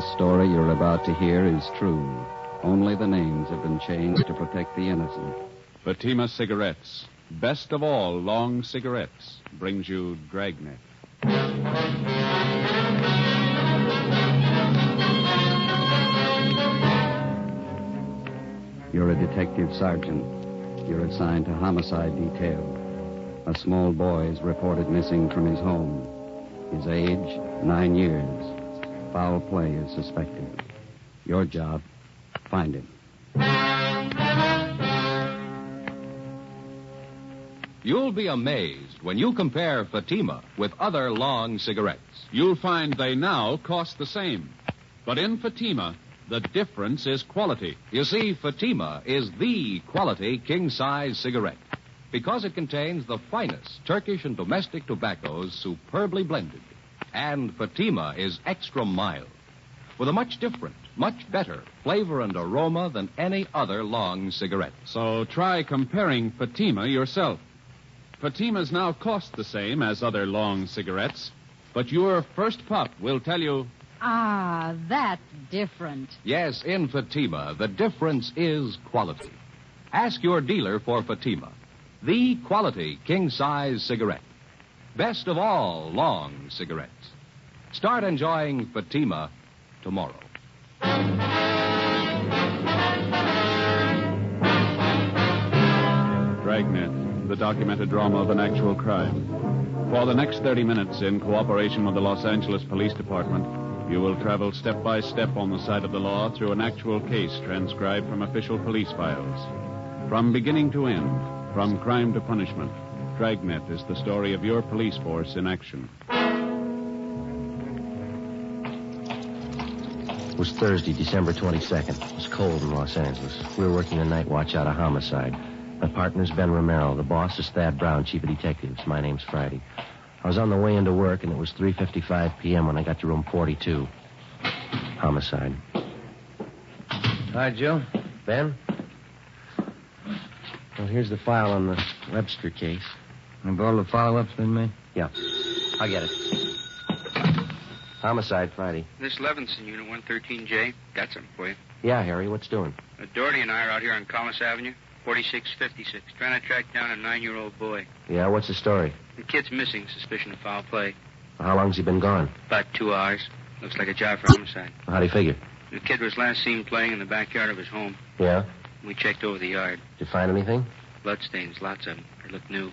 The story you're about to hear is true. Only the names have been changed to protect the innocent. Fatima Cigarettes, best of all long cigarettes, brings you Dragnet. You're a detective sergeant. You're assigned to homicide detail. A small boy is reported missing from his home. His age, 9 years. Foul play is suspected. Your job, find him. You'll be amazed when you compare Fatima with other long cigarettes. You'll find they now cost the same. But in Fatima, the difference is quality. You see, Fatima is the quality king-size cigarette because it contains the finest Turkish and domestic tobaccos superbly blended. And Fatima is extra mild with a much different, much better flavor and aroma than any other long cigarette. So try comparing Fatima yourself. Fatimas now cost the same as other long cigarettes, but your first puff will tell you... Ah, that's different. Yes, in Fatima, the difference is quality. Ask your dealer for Fatima, the quality king-size cigarette. Best of all long cigarettes. Start enjoying Fatima tomorrow. Dragnet, the documented drama of an actual crime. For the next 30 minutes, in cooperation with the Los Angeles Police Department, you will travel step by step on the side of the law through an actual case transcribed from official police files. From beginning to end, from crime to punishment, Dragnet is the story of your police force in action. It was Thursday, December 22nd. It was cold in Los Angeles. We were working a night watch out of homicide. My partner's Ben Romero. The boss is Thad Brown, chief of detectives. My name's Friday. I was on the way into work, and it was 3:55 p.m. when I got to room 42. Homicide. Hi, Joe. Ben? Well, here's the file on the Webster case. Have all the follow-ups been made? Yeah. I'll get it. Homicide, Friday. This Levinson, Unit 113J. Got something for you. Yeah, Harry, what's doing? Doherty and I are out here on Collis Avenue, 4656, trying to track down a 9-year-old boy. Yeah, what's the story? The kid's missing, suspicion of foul play. How long's he been gone? About 2 hours. Looks like a job for homicide. How'd he figure? The kid was last seen playing in the backyard of his home. Yeah? We checked over the yard. Did you find anything? Bloodstains, lots of them. They look new.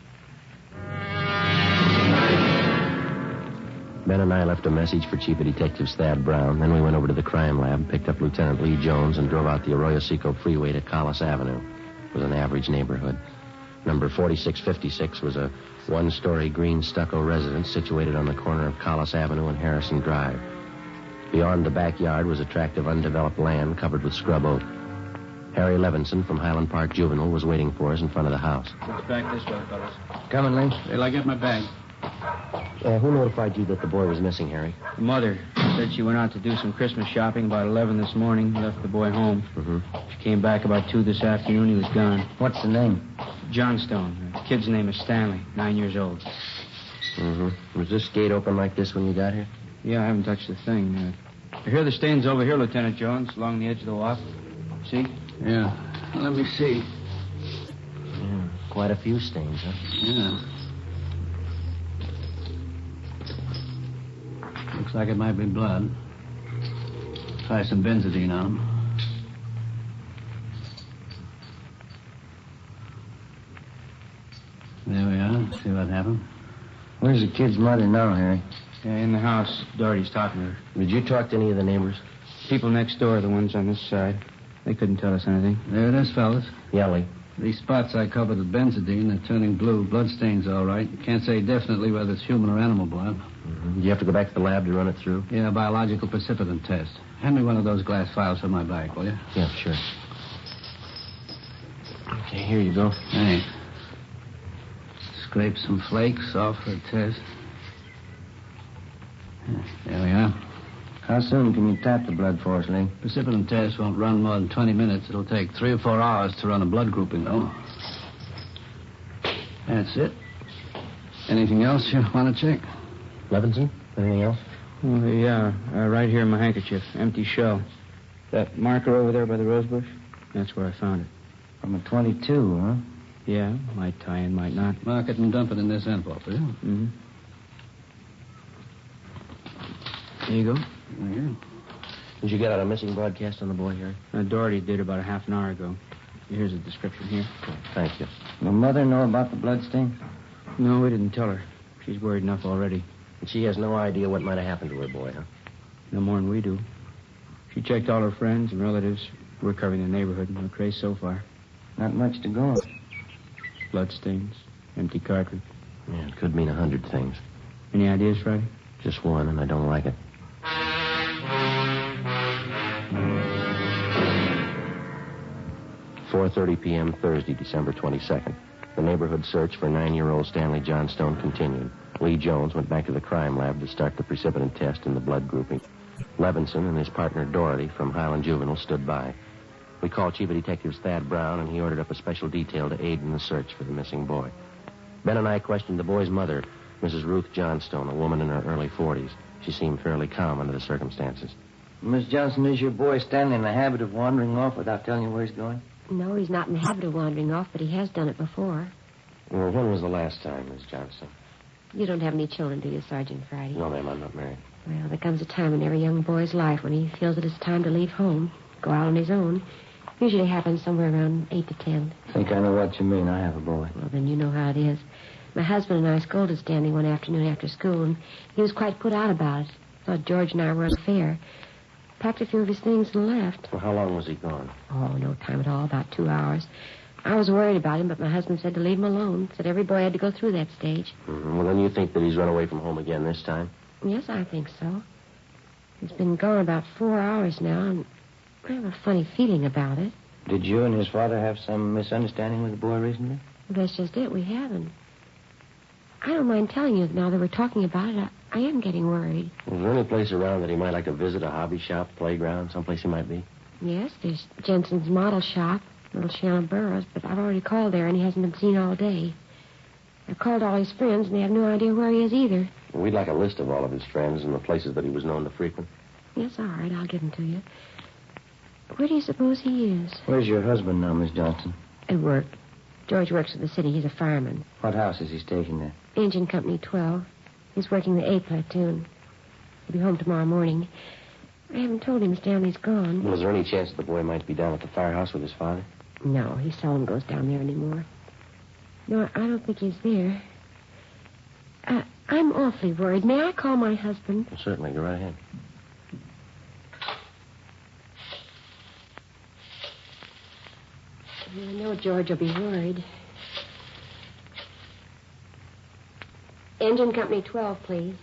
Ben and I left a message for Chief of Detectives Thad Brown. Then we went over to the crime lab, picked up Lieutenant Lee Jones, and drove out the Arroyo Seco freeway to Collis Avenue. It was an average neighborhood. Number 4656 was a one-story green stucco residence situated on the corner of Collis Avenue and Harrison Drive. Beyond the backyard was a tract of undeveloped land covered with scrub oak. Harry Levinson from Highland Park Juvenile was waiting for us in front of the house. Let's back this way, fellas. Coming, Lee. Till I get my bag. Who notified you that the boy was missing, Harry? The mother said she went out to do some Christmas shopping about 11 this morning, left the boy home. Mm-hmm. She came back about 2 this afternoon. He was gone. What's the name? Johnstone. The kid's name is Stanley, 9 years old. Mm-hmm. Was this gate open like this when you got here? Yeah, I haven't touched the thing. I hear the stains over here, Lieutenant Jones, along the edge of the walk. See? Yeah. Let me see. Yeah, quite a few stains, huh? Yeah. Looks like it might be blood. Try some benzodine on him. There we are. See what happened. Where's the kid's mother now, Harry? Yeah, in the house. Doherty's talking to her. Did you talk to any of the neighbors? People next door, the ones on this side. They couldn't tell us anything. There it is, fellas. Yeah, Lee. These spots I covered with benzodine, they're turning blue. Bloodstains, all right. Can't say definitely whether it's human or animal blood. Mm-hmm. Did you have to go back to the lab to run it through? Yeah, biological precipitant test. Hand me one of those glass files from my bag, will you? Yeah, sure. Okay, here you go. Thanks. Scrape some flakes off for a test. There we are. How soon can you tap the blood for us, Lee? Precipitant test won't run more than 20 minutes. It'll take 3 or 4 hours to run a blood grouping, though. That's it. Anything else you want to check? Levinson? Anything else? Oh, yeah, right here in my handkerchief. Empty shell. That marker over there by the rose bush? That's where I found it. From a 22, huh? Yeah, might tie in, might not. Mark it and dump it in this envelope, will you? Mm-hmm. There you go. Right here. Did you get out a missing broadcast on the boy here? Doherty did about a half an hour ago. Here's a description here. Thank you. Your mother know about the bloodstains? No, we didn't tell her. She's worried enough already. And she has no idea what might have happened to her boy, huh? No more than we do. She checked all her friends and relatives. We're covering the neighborhood. No trace so far. Not much to go on. Bloodstains. Empty cartridge. Yeah, it could mean 100 things. Any ideas, Friday? Just one, and I don't like it. .30 p.m. Thursday, December 22nd. The neighborhood search for 9-year-old Stanley Johnstone continued. Lee Jones went back to the crime lab to start the precipitant test in the blood grouping. Levinson and his partner Doherty from Highland Juvenile stood by. We called Chief of Detectives Thad Brown, and he ordered up a special detail to aid in the search for the missing boy. Ben and I questioned the boy's mother, Mrs. Ruth Johnstone, a woman in her early 40s. She seemed fairly calm under the circumstances. Miss Johnson, is your boy Stanley in the habit of wandering off without telling you where he's going? No, he's not in the habit of wandering off, but he has done it before. Well, when was the last time, Miss Johnstone? You don't have any children, do you, Sergeant Friday? No, ma'am, I'm not married. Well, there comes a time in every young boy's life when he feels that it's time to leave home, go out on his own. Usually happens somewhere around 8 to 10. I think I know what you mean. I have a boy. Well, then you know how it is. My husband and I scolded Stanley one afternoon after school, and he was quite put out about it. Thought George and I were unfair. Packed a few of his things and left. Well, how long was he gone? Oh, no time at all, about 2 hours. I was worried about him, but my husband said to leave him alone. Said every boy had to go through that stage. Mm-hmm. Well, then you think that he's run away from home again this time? Yes, I think so. He's been gone about 4 hours now, and I have a funny feeling about it. Did you and his father have some misunderstanding with the boy recently? Well, that's just it. We haven't. I don't mind telling you now that we're talking about it. I am getting worried. Is there any place around that he might like to visit, a hobby shop, playground, someplace he might be? Yes, there's Jensen's model shop, Little Shannon Burroughs, but I've already called there, and he hasn't been seen all day. I've called all his friends, and they have no idea where he is either. Well, we'd like a list of all of his friends and the places that he was known to frequent. Yes, all right, I'll give them to you. Where do you suppose he is? Where's your husband now, Miss Johnson? At work. George works for the city. He's a fireman. What house is he stationed at? Engine Company 12. He's working the A platoon. He'll be home tomorrow morning. I haven't told him Stanley's gone. Well, is there any chance that the boy might be down at the firehouse with his father? No, he seldom goes down there anymore. No, I don't think he's there. I'm awfully worried. May I call my husband? Well, certainly. Go right ahead. I know George will be worried. Engine Company 12, please.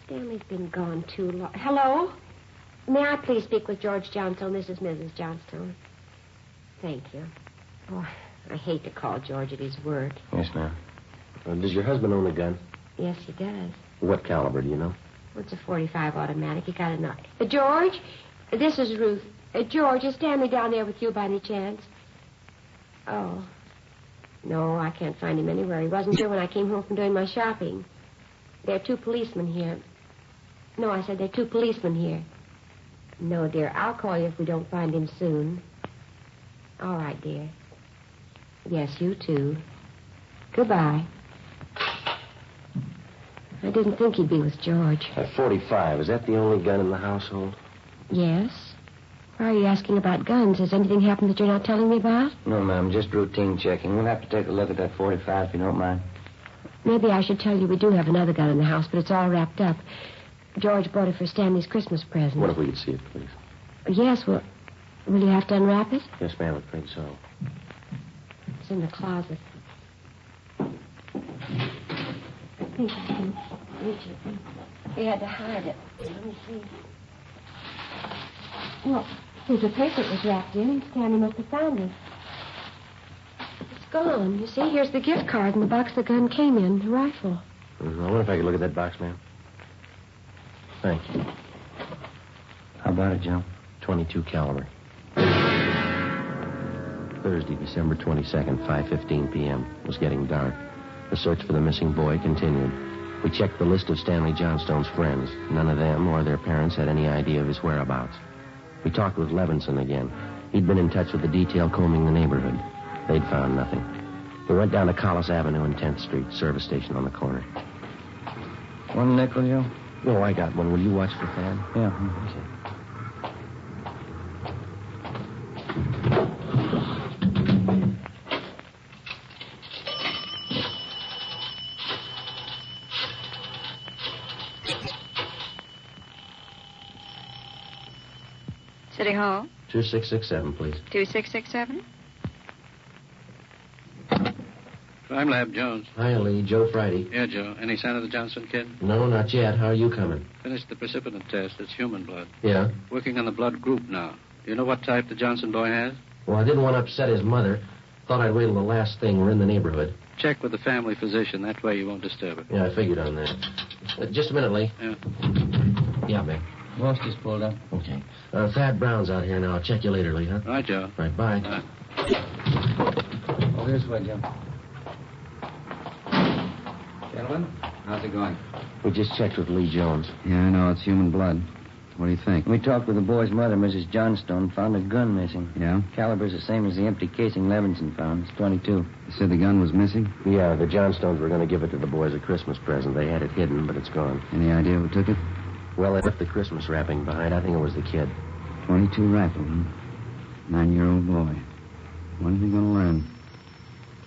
Stanley's been gone too long. Hello? May I please speak with George Johnstone? This is Mrs. Johnstone. Thank you. Oh, I hate to call George at his work. Yes, ma'am. Does your husband own a gun? Yes, he does. What caliber, do you know? Well, it's a .45 automatic. He got it. George, this is Ruth. George, is Stanley down there with you by any chance? Oh. No, I can't find him anywhere. He wasn't here when I came home from doing my shopping. There are 2 policemen here. No, I said there are 2 policemen here. No, dear, I'll call you if we don't find him soon. All right, dear. Yes, you too. Goodbye. I didn't think he'd be with George. That .45, is that the only gun in the household? Yes. Why are you asking about guns? Has anything happened that you're not telling me about? No, ma'am, just routine checking. We'll have to take a look at that .45 if you don't mind. Maybe I should tell you we do have another gun in the house, but it's all wrapped up. George bought it for Stanley's Christmas present. What if we could see it, please? Yes, well, will you have to unwrap it? Yes, ma'am, I'm afraid so. It's in the closet. I think I can reach it. We had to hide it. Let me see. Well, there's a paper it was wrapped in, and Stanley must have found it. It's gone. You see, here's the gift card and the box the gun came in, the rifle. I wonder if I could look at that box, ma'am. Thank you. How about it, Joe? .22 caliber. Thursday, December 22nd, 5:15 p.m. It was getting dark. The search for the missing boy continued. We checked the list of Stanley Johnstone's friends. None of them or their parents had any idea of his whereabouts. We talked with Levinson again. He'd been in touch with the detail combing the neighborhood. They'd found nothing. We went down to Collis Avenue and 10th Street, service station on the corner. 1 nickel, Joe? No, I got one. Will you watch for Thad? Yeah. Okay. City Hall? 2667, please. 2667? Crime Lab, Jones. Hi, Lee. Joe Friday. Yeah, Joe. Any sign of the Johnson kid? No, not yet. How are you coming? Finished the precipitant test. It's human blood. Yeah? Working on the blood group now. Do you know what type the Johnson boy has? Well, I didn't want to upset his mother. Thought I'd wait till the last thing. We're in the neighborhood. Check with the family physician. That way you won't disturb her. Yeah, I figured on that. Just a minute, Lee. Yeah. Yeah, Mick. Most is pulled up. Okay. Thad Brown's out here now. I'll check you later, Lee, huh? Right, Joe. Right, bye. Oh, this way, Joe. Gentlemen, how's it going? We just checked with Lee Jones. Yeah, I know. It's human blood. What do you think? We talked with the boy's mother, Mrs. Johnstone. Found a gun missing. Yeah? Caliber's the same as the empty casing Levinson found. It's 22. You said the gun was missing? Yeah, the Johnstones were going to give it to the boys as a Christmas present. They had it hidden, but it's gone. Any idea who took it? Well, they left the Christmas wrapping behind. I think it was the kid. 22 rifle, huh? 9-year-old boy. When's he going to learn?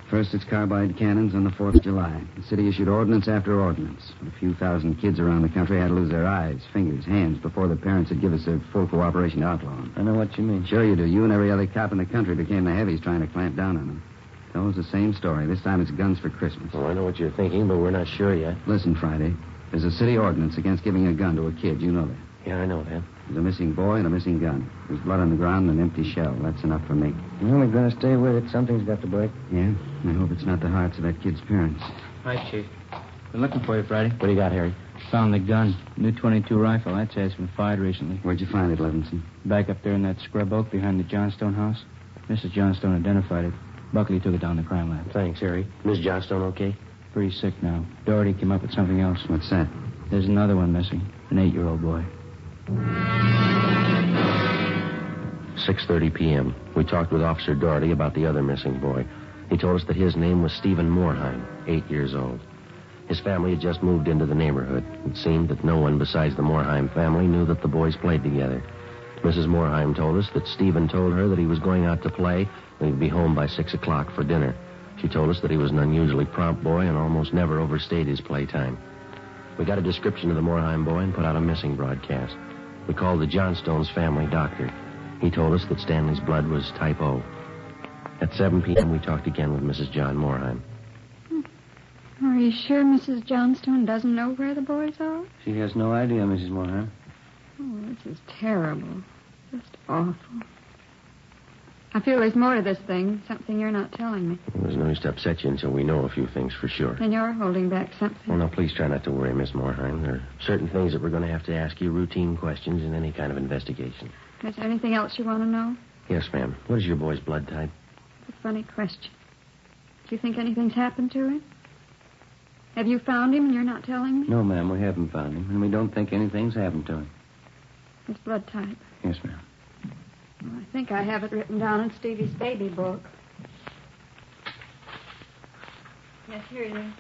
First, it's carbide cannons on the 4th of July. The city issued ordinance after ordinance. A few thousand kids around the country had to lose their eyes, fingers, hands before the parents would give us their full cooperation to outlaw them. I know what you mean. Sure you do. You and every other cop in the country became the heavies trying to clamp down on them. It's always the same story. This time it's guns for Christmas. Well, I know what you're thinking, but we're not sure yet. Listen, Friday. There's a city ordinance against giving a gun to a kid. You know that. Yeah, I know that. There's a missing boy and a missing gun. There's blood on the ground and an empty shell. That's enough for me. You're only going to stay with it. Something's got to break. Yeah? I hope it's not the hearts of that kid's parents. Hi, Chief. Been looking for you, Friday. What do you got, Harry? Found the gun. New 22 rifle. That has been fired recently. Where'd you find it, Levinson? Back up there in that scrub oak behind the Johnstone house. Mrs. Johnstone identified it. Buckley took it down to the crime lab. Thanks, Harry. Miss Johnstone okay? Pretty sick now. Doherty came up with something else. What's that? There's another one missing. An 8-year-old boy. 6:30 p.m. We talked with Officer Doherty about the other missing boy. He told us that his name was Stephen Moorheim, 8 years old. His family had just moved into the neighborhood. It seemed that no one besides the Moorheim family knew that the boys played together. Mrs. Moorheim told us that Stephen told her that he was going out to play and he'd be home by 6 o'clock for dinner. She told us that he was an unusually prompt boy and almost never overstayed his playtime. We got a description of the Moorheim boy and put out a missing broadcast. We called the Johnstones' family doctor. He told us that Stanley's blood was type O. At 7 p.m., we talked again with Mrs. John Moorheim. Are you sure Mrs. Johnstone doesn't know where the boys are? She has no idea, Mrs. Moorheim. Oh, this is terrible. Just awful. I feel there's more to this thing, something you're not telling me. Well, there's no use to upset you until we know a few things for sure. Then you're holding back something. Well, now, please try not to worry, Miss Moorheim. There are certain things that we're going to have to ask you, routine questions in any kind of investigation. Is there anything else you want to know? Yes, ma'am. What is your boy's blood type? It's a funny question. Do you think anything's happened to him? Have you found him and you're not telling me? No, ma'am, we haven't found him, and we don't think anything's happened to him. His blood type. Yes, ma'am. Well, I think I have it written down in Stevie's baby book. Yes, here it is.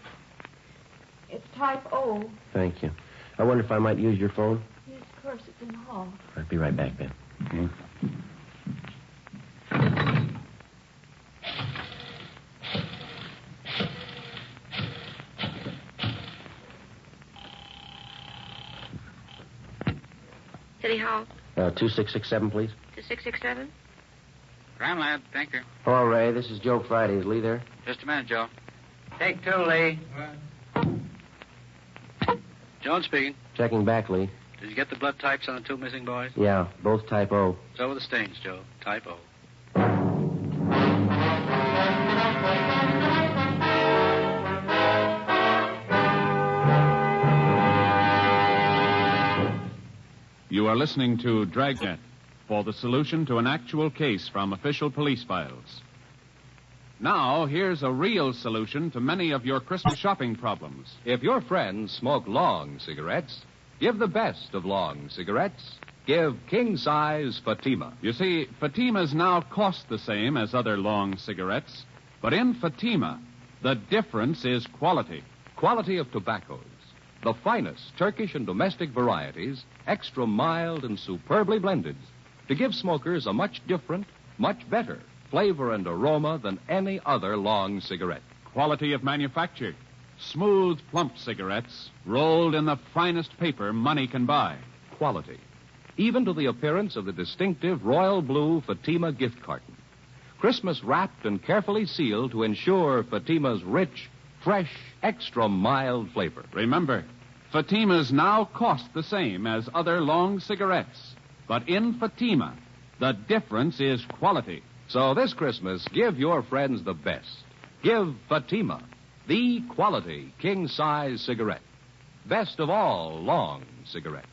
It's type O. Thank you. I wonder if I might use your phone? Yes, of course, it's in the hall. I'll be right back, Ben. Okay. City Hall. 2667, please. 2667? Crime Lab, thank you. Hello, Ray. This is Joe Friday. Is Lee there? Just a minute, Joe. Take 2, Lee. Jones speaking. Checking back, Lee. Did you get the blood types on the 2 missing boys? Yeah, both type O. So were the stains, Joe. Type O. You are listening to Dragnet for the solution to an actual case from official police files. Now, here's a real solution to many of your Christmas shopping problems. If your friends smoke long cigarettes, give the best of long cigarettes. Give king-size Fatima. You see, Fatimas now cost the same as other long cigarettes, but in Fatima, the difference is quality. Quality of tobaccos. The finest Turkish and domestic varieties, extra mild and superbly blended, to give smokers a much different, much better flavor and aroma than any other long cigarette. Quality of manufacture. Smooth, plump cigarettes rolled in the finest paper money can buy. Quality. Even to the appearance of the distinctive royal blue Fatima gift carton. Christmas wrapped and carefully sealed to ensure Fatima's rich, fresh, extra mild flavor. Remember, Fatimas now cost the same as other long cigarettes. But in Fatima, the difference is quality. So this Christmas, give your friends the best. Give Fatima, the quality king-size cigarette. Best of all long cigarettes.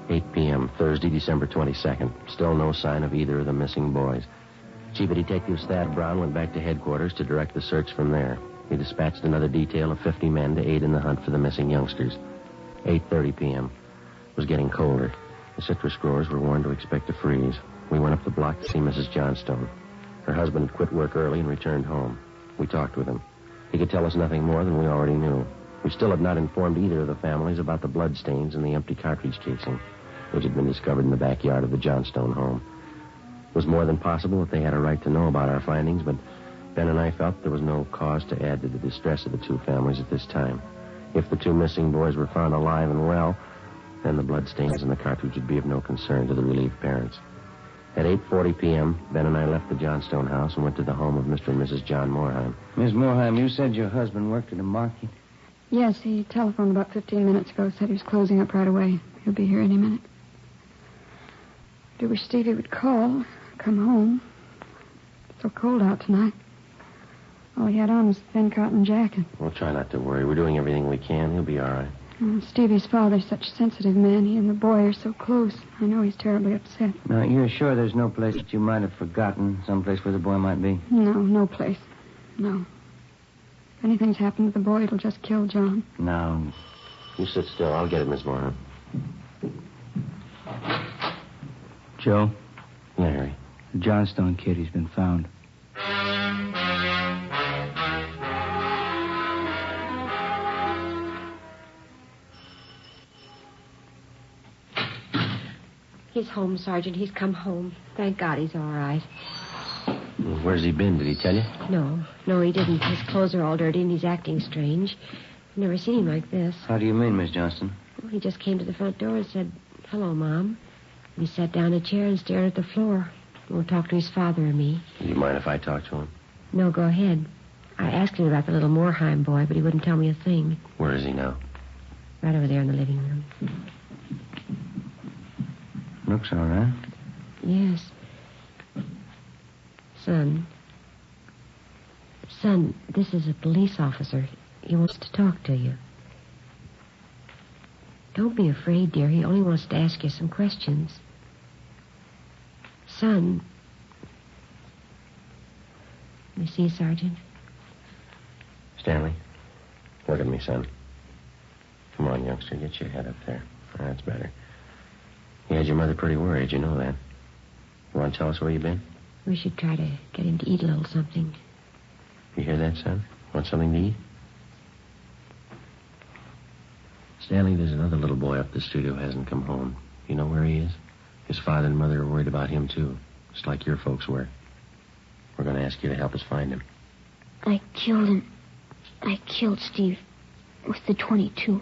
8 p.m., Thursday, December 22nd. Still no sign of either of the missing boys. Chief of Detectives Thad Brown went back to headquarters to direct the search from there. He dispatched another detail of 50 men to aid in the hunt for the missing youngsters. 8:30 p.m. It was getting colder. The citrus growers were warned to expect a freeze. We went up the block to see Mrs. Johnstone. Her husband had quit work early and returned home. We talked with him. He could tell us nothing more than we already knew. We still had not informed either of the families about the bloodstains in the empty cartridge casing, which had been discovered in the backyard of the Johnstone home. It was more than possible that they had a right to know about our findings, but Ben and I felt there was no cause to add to the distress of the two families at this time. If the two missing boys were found alive and well, then the bloodstains in the cartridge would be of no concern to the relieved parents. At 8:40 p.m., Ben and I left the Johnstone house and went to the home of Mr. and Mrs. John Moorheim. Miss Moorheim, you said your husband worked at a market? Yes, he telephoned about 15 minutes ago, said he was closing up right away. He'll be here any minute. I do wish Stevie would call, come home. It's so cold out tonight. All he had on was a thin cotton jacket. We'll try not to worry. We're doing everything we can. He'll be all right. Stevie's father's such a sensitive man. He and the boy are so close. I know he's terribly upset. Now, you're sure there's no place that you might have forgotten, someplace where the boy might be? No place. No. If anything's happened to the boy, it'll just kill John. No. You sit still. I'll get it, Miss Moorheim. Joe? Larry. The Johnstone kid, he's been found. He's home, Sergeant. He's come home. Thank God he's all right. Where's he been? Did he tell you? No, he didn't. His clothes are all dirty and he's acting strange. I've never seen him like this. How do you mean, Miss Johnston? Well, he just came to the front door and said, "Hello, Mom." And he sat down in a chair and stared at the floor. Won't talk to his father or me. Do you mind if I talk to him? No, go ahead. I asked him about the little Moorheim boy, but he wouldn't tell me a thing. Where is he now? Right over there in the living room. Looks all right. Yes. Son, this is a police officer. He wants to talk to you. Don't be afraid, dear. He only wants to ask you some questions. Son. You see, Sergeant? Stanley, look at me, son. Come on, youngster. Get your head up there. That's better. You had your mother pretty worried. You know that. You want to tell us where you've been? We should try to get him to eat a little something. You hear that, son? Want something to eat? Stanley, there's another little boy up the street who hasn't come home. You know where he is? His father and mother are worried about him, too. Just like your folks were. We're going to ask you to help us find him. I killed him. I killed Steve with the .22.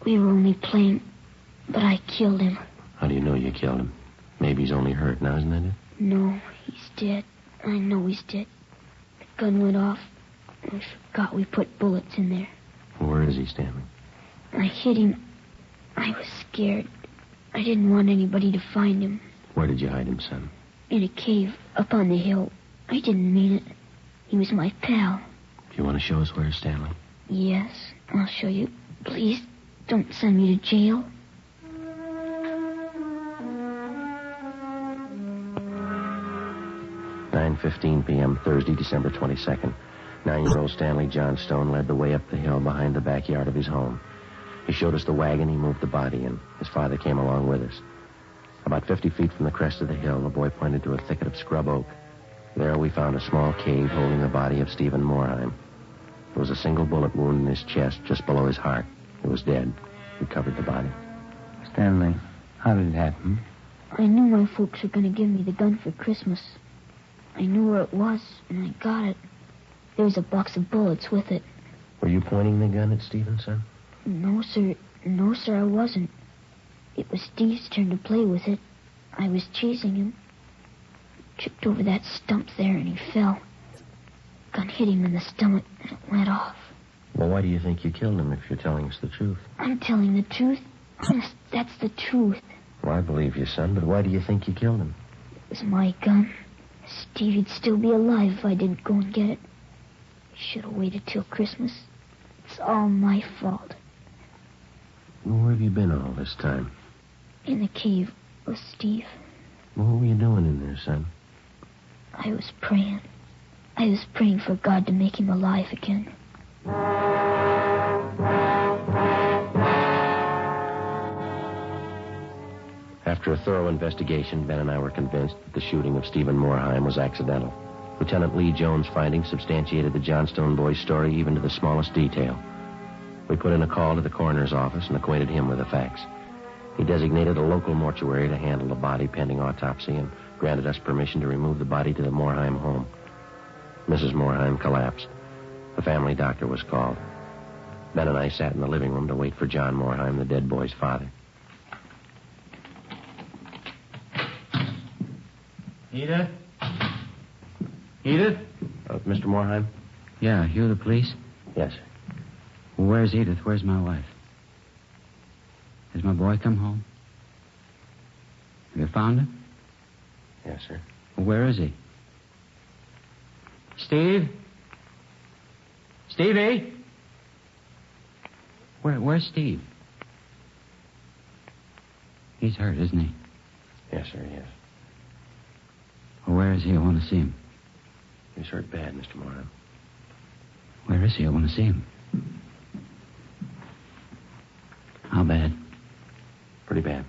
We were only playing, but I killed him. How do you know you killed him? Maybe he's only hurt now, isn't that it? No, he's dead. I know he's dead. The gun went off, and we forgot we put bullets in there. Where is he, Stanley? I hit him. I was scared. I didn't want anybody to find him. Where did you hide him, son? In a cave up on the hill. I didn't mean it. He was my pal. Do you want to show us where, Stanley? Yes, I'll show you. Please, don't send me to jail. 9:15 p.m., Thursday, December 22nd. 9-year-old Stanley Johnstone led the way up the hill behind the backyard of his home. He showed us the wagon. He moved the body, and his father came along with us. About 50 feet from the crest of the hill, the boy pointed to a thicket of scrub oak. There we found a small cave holding the body of Stephen Morheim. There was a single bullet wound in his chest just below his heart. He was dead. We covered the body. Stanley, how did it happen? I knew my folks were going to give me the gun for Christmas. I knew where it was, and I got it. There was a box of bullets with it. Were you pointing the gun at Stevenson? No, sir. No, sir, I wasn't. It was Steve's turn to play with it. I was chasing him. Tripped over that stump there, and he fell. Gun hit him in the stomach, and it went off. Well, why do you think you killed him if you're telling us the truth? I'm telling the truth. Honest, that's the truth. Well, I believe you, son, but why do you think you killed him? It was my gun. Stevie'd still be alive if I didn't go and get it. Should have waited till Christmas. It's all my fault. Well, where have you been all this time? In the cave with Steve. Well, what were you doing in there, son? I was praying. I was praying for God to make him alive again. After a thorough investigation, Ben and I were convinced that the shooting of Stephen Morheim was accidental. Lieutenant Lee Jones' findings substantiated the Johnstone boy's story even to the smallest detail. We put in a call to the coroner's office and acquainted him with the facts. He designated a local mortuary to handle the body pending autopsy and granted us permission to remove the body to the Morheim home. Mrs. Morheim collapsed. The family doctor was called. Ben and I sat in the living room to wait for John Morheim, the dead boy's father. Edith? Edith? Mr. Morheim? Yeah, you the police? Yes, sir. Well, where's Edith? Where's my wife? Has my boy come home? Have you found him? Yes, sir. Well, where is he? Steve? Stevie? Where's Steve? He's hurt, isn't he? Yes, sir, yes. Well, where is he? I want to see him. He's hurt bad, Mr. Morheim. Where is he? I want to see him. How bad? Pretty bad.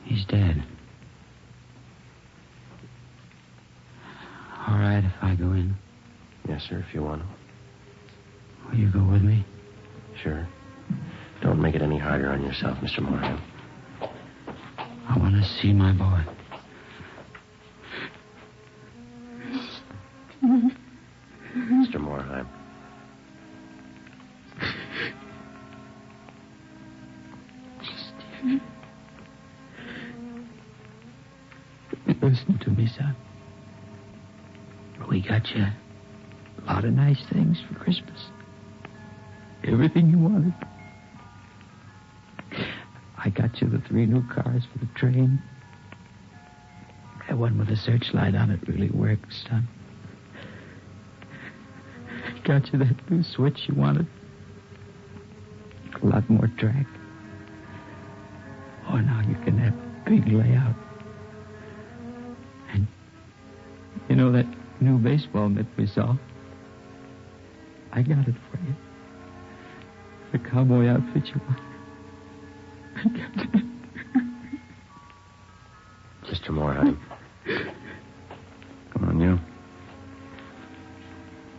He's dead. All right, if I go in. Yes, sir, if you want to. Will you go with me? Sure. Don't make it any harder on yourself, Mr. Morheim. I want to see my boy. Mr. Morheim. Listen to me, son. We got you a lot of nice things for Christmas. Everything you wanted. I got you the 3 new cars for the train. That one with the searchlight on it really works, son. Got you that new switch you wanted. A lot more track. Oh, now you can have a big layout. And you know that new baseball mitt we saw? I got it for you. The cowboy outfit you want. I got it. Mr. Morheim. Come on, you.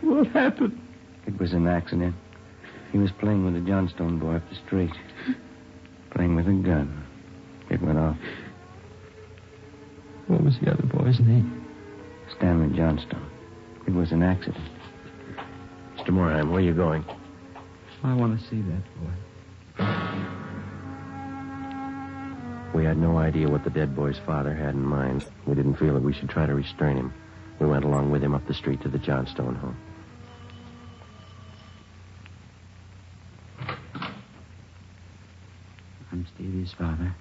What happened? It was an accident. He was playing with a Johnstone boy up the street. Playing with a gun. It went off. What was the other boy's name? Stanley Johnstone. It was an accident. Mr. Morheim, where are you going? I want to see that boy. We had no idea what the dead boy's father had in mind. We didn't feel that we should try to restrain him. We went along with him up the street to the Johnstone home. I'm Stevie's father.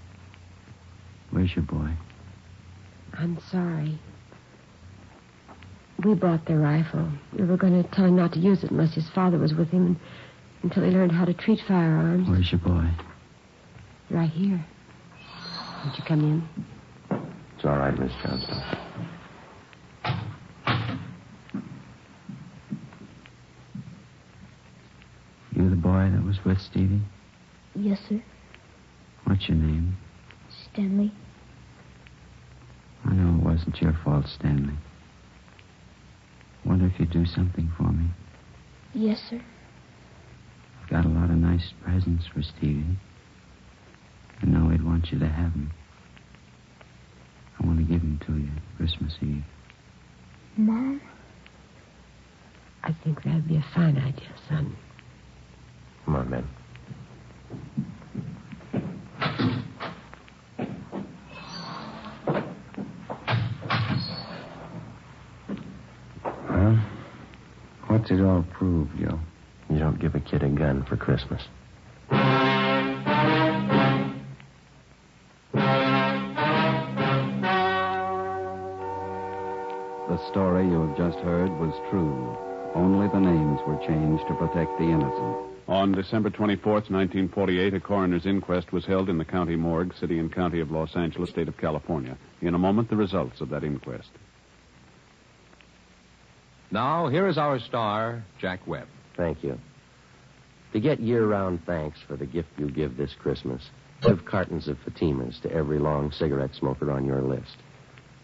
Where's your boy? I'm sorry. We bought the rifle. We were going to tell him not to use it unless his father was with him until he learned how to treat firearms. Where's your boy? Right here. Won't you come in? It's all right, Miss Johnston. You the boy that was with Stevie? Yes, sir. What's your name? Stanley. I know it wasn't your fault, Stanley. Wonder if you'd do something for me. Yes, sir. I've got a lot of nice presents for Stevie. I know he'd want you to have them. I want to give them to you Christmas Eve. Mom? I think that'd be a fine idea, son. Come on, Ben. Well, what's it all prove, Joe? You don't give a kid a gun for Christmas. The story you have just heard was true. Only the names were changed to protect the innocent. On December 24th, 1948, a coroner's inquest was held in the county morgue, city and county of Los Angeles, state of California. In a moment, the results of that inquest. Now, here is our star, Jack Webb. Thank you. To get year-round thanks for the gift you give this Christmas, give cartons of Fatimas to every long cigarette smoker on your list.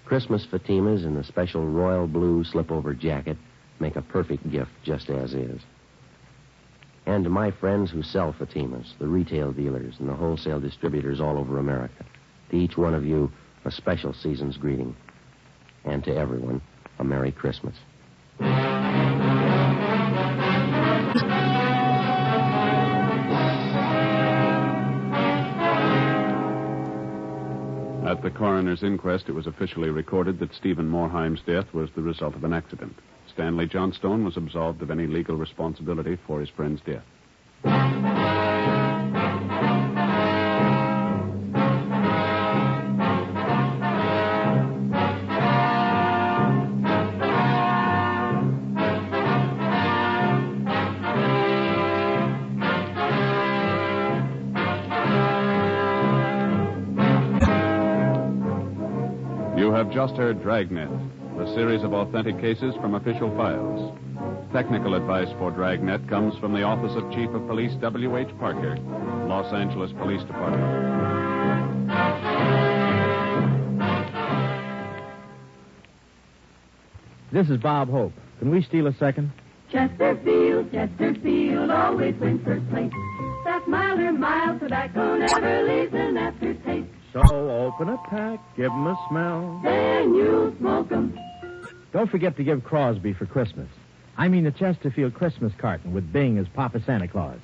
Christmas Fatimas in the special royal blue slip-over jacket make a perfect gift just as is. And to my friends who sell Fatimas, the retail dealers and the wholesale distributors all over America, to each one of you, a special season's greeting. And to everyone, a Merry Christmas. At the coroner's inquest, it was officially recorded that Stephen Morheim's death was the result of an accident. Stanley Johnstone was absolved of any legal responsibility for his friend's death. You have just heard Dragnet, the series of authentic cases from official files. Technical advice for Dragnet comes from the Office of Chief of Police W.H. Parker, Los Angeles Police Department. This is Bob Hope. Can we steal a second? Chesterfield always wins first place. That milder, mild tobacco never leaves an aftertaste. So open a pack, give 'em a smell. Then you'll smoke 'em. Don't forget to give Crosby for Christmas. I mean the Chesterfield Christmas carton with Bing as Papa Santa Claus.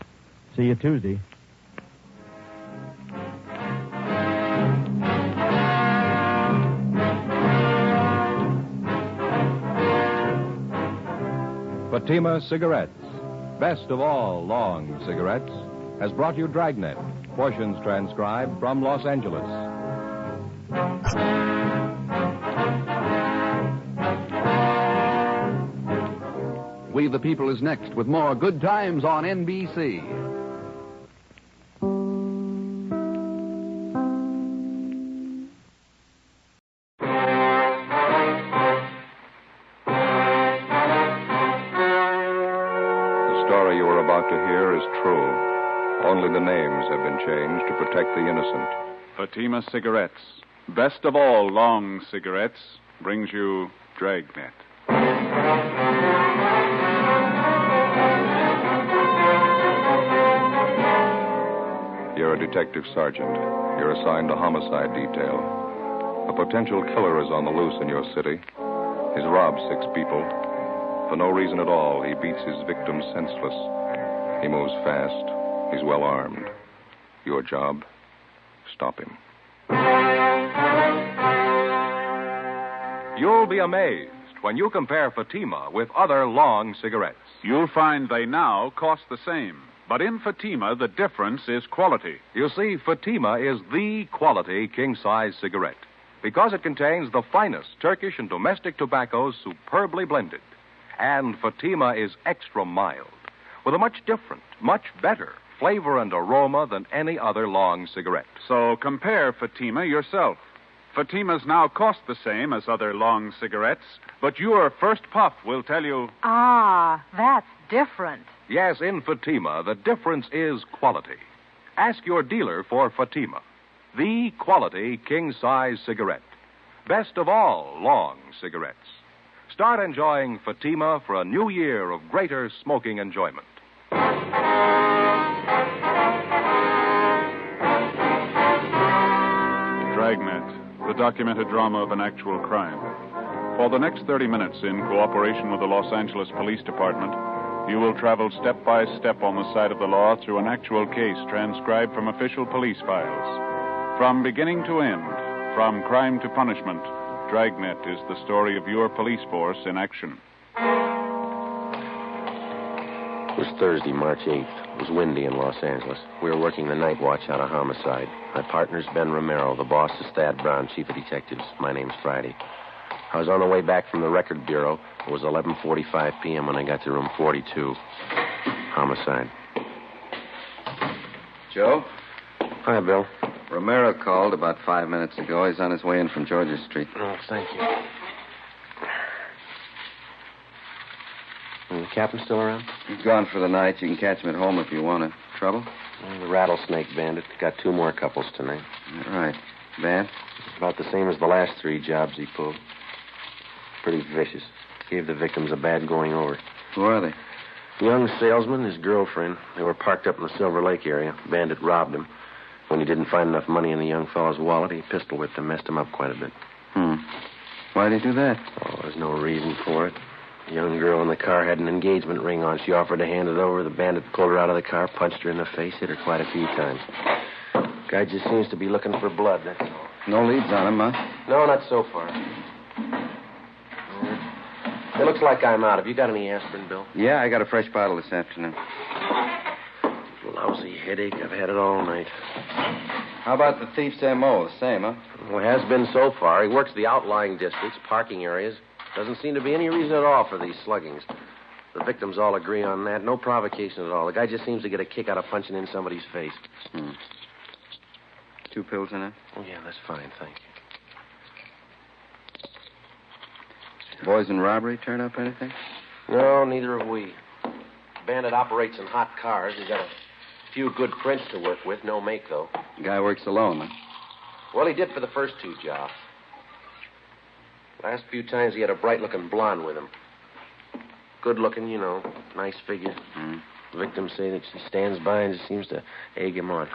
See you Tuesday. Fatima Cigarettes, best of all long cigarettes, has brought you Dragnet, portions transcribed from Los Angeles. We the People is next with more Good Times on NBC. The story you are about to hear is true. Only the names have been changed to protect the innocent. Fatima Cigarettes, best of all long cigarettes, brings you Dragnet. You're a detective sergeant. You're assigned to homicide detail. A potential killer is on the loose in your city. He's robbed 6 people. For no reason at all, he beats his victims senseless. He moves fast. He's well armed. Your job, stop him. You'll be amazed when you compare Fatima with other long cigarettes. You'll find they now cost the same. But in Fatima, the difference is quality. You see, Fatima is the quality king-size cigarette because it contains the finest Turkish and domestic tobaccos superbly blended. And Fatima is extra mild with a much different, much better flavor and aroma than any other long cigarette. So compare Fatima yourself. Fatimas now cost the same as other long cigarettes, but your first puff will tell you... Ah, that's different. Yes, in Fatima, the difference is quality. Ask your dealer for Fatima, the quality king-size cigarette. Best of all long cigarettes. Start enjoying Fatima for a new year of greater smoking enjoyment. Dragnet, the documented drama of an actual crime. For the next 30 minutes, in cooperation with the Los Angeles Police Department, you will travel step by step on the side of the law through an actual case transcribed from official police files. From beginning to end, from crime to punishment, Dragnet is the story of your police force in action. It was Thursday, March 8th. It was windy in Los Angeles. We were working the night watch out of homicide. My partner's Ben Romero. The boss is Thad Brown, chief of detectives. My name's Friday. I was on the way back from the record bureau. It was 11:45 p.m. when I got to room 42. Homicide. Joe? Hi, Bill. Romero called about 5 minutes ago. He's on his way in from Georgia Street. Oh, thank you. The captain still around? He's gone for the night. You can catch him at home if you want it. Trouble? The rattlesnake bandit. Got 2 more couples tonight. Right. Bad? About the same as the last 3 jobs he pulled. Pretty vicious. Gave the victims a bad going over. Who are they? Young salesman, his girlfriend. They were parked up in the Silver Lake area. Bandit robbed him. When he didn't find enough money in the young fellow's wallet, he pistol whipped him, messed him up quite a bit. Why'd he do that? Oh, there's no reason for it. The young girl in the car had an engagement ring on. She offered to hand it over. The bandit pulled her out of the car, punched her in the face, hit her quite a few times. Guy just seems to be looking for blood, that's all. No leads on him, huh? No, not so far. It looks like I'm out. Have you got any aspirin, Bill? Yeah, I got a fresh bottle this afternoon. Lousy headache. I've had it all night. How about the thief's M.O.? The same, huh? Well, it has been so far. He works the outlying districts, parking areas. Doesn't seem to be any reason at all for these sluggings. The victims all agree on that. No provocation at all. The guy just seems to get a kick out of punching in somebody's face. 2 pills in it? Oh, yeah, that's fine, thank you. Boys in robbery turn up anything? No, neither have we. Bandit operates in hot cars. He's got a few good prints to work with. No make, though. Guy works alone, huh? Well, he did for the first 2 jobs. Last few times he had a bright-looking blonde with him. Good-looking, you know. Nice figure. Victims say that she stands by and just seems to egg him on.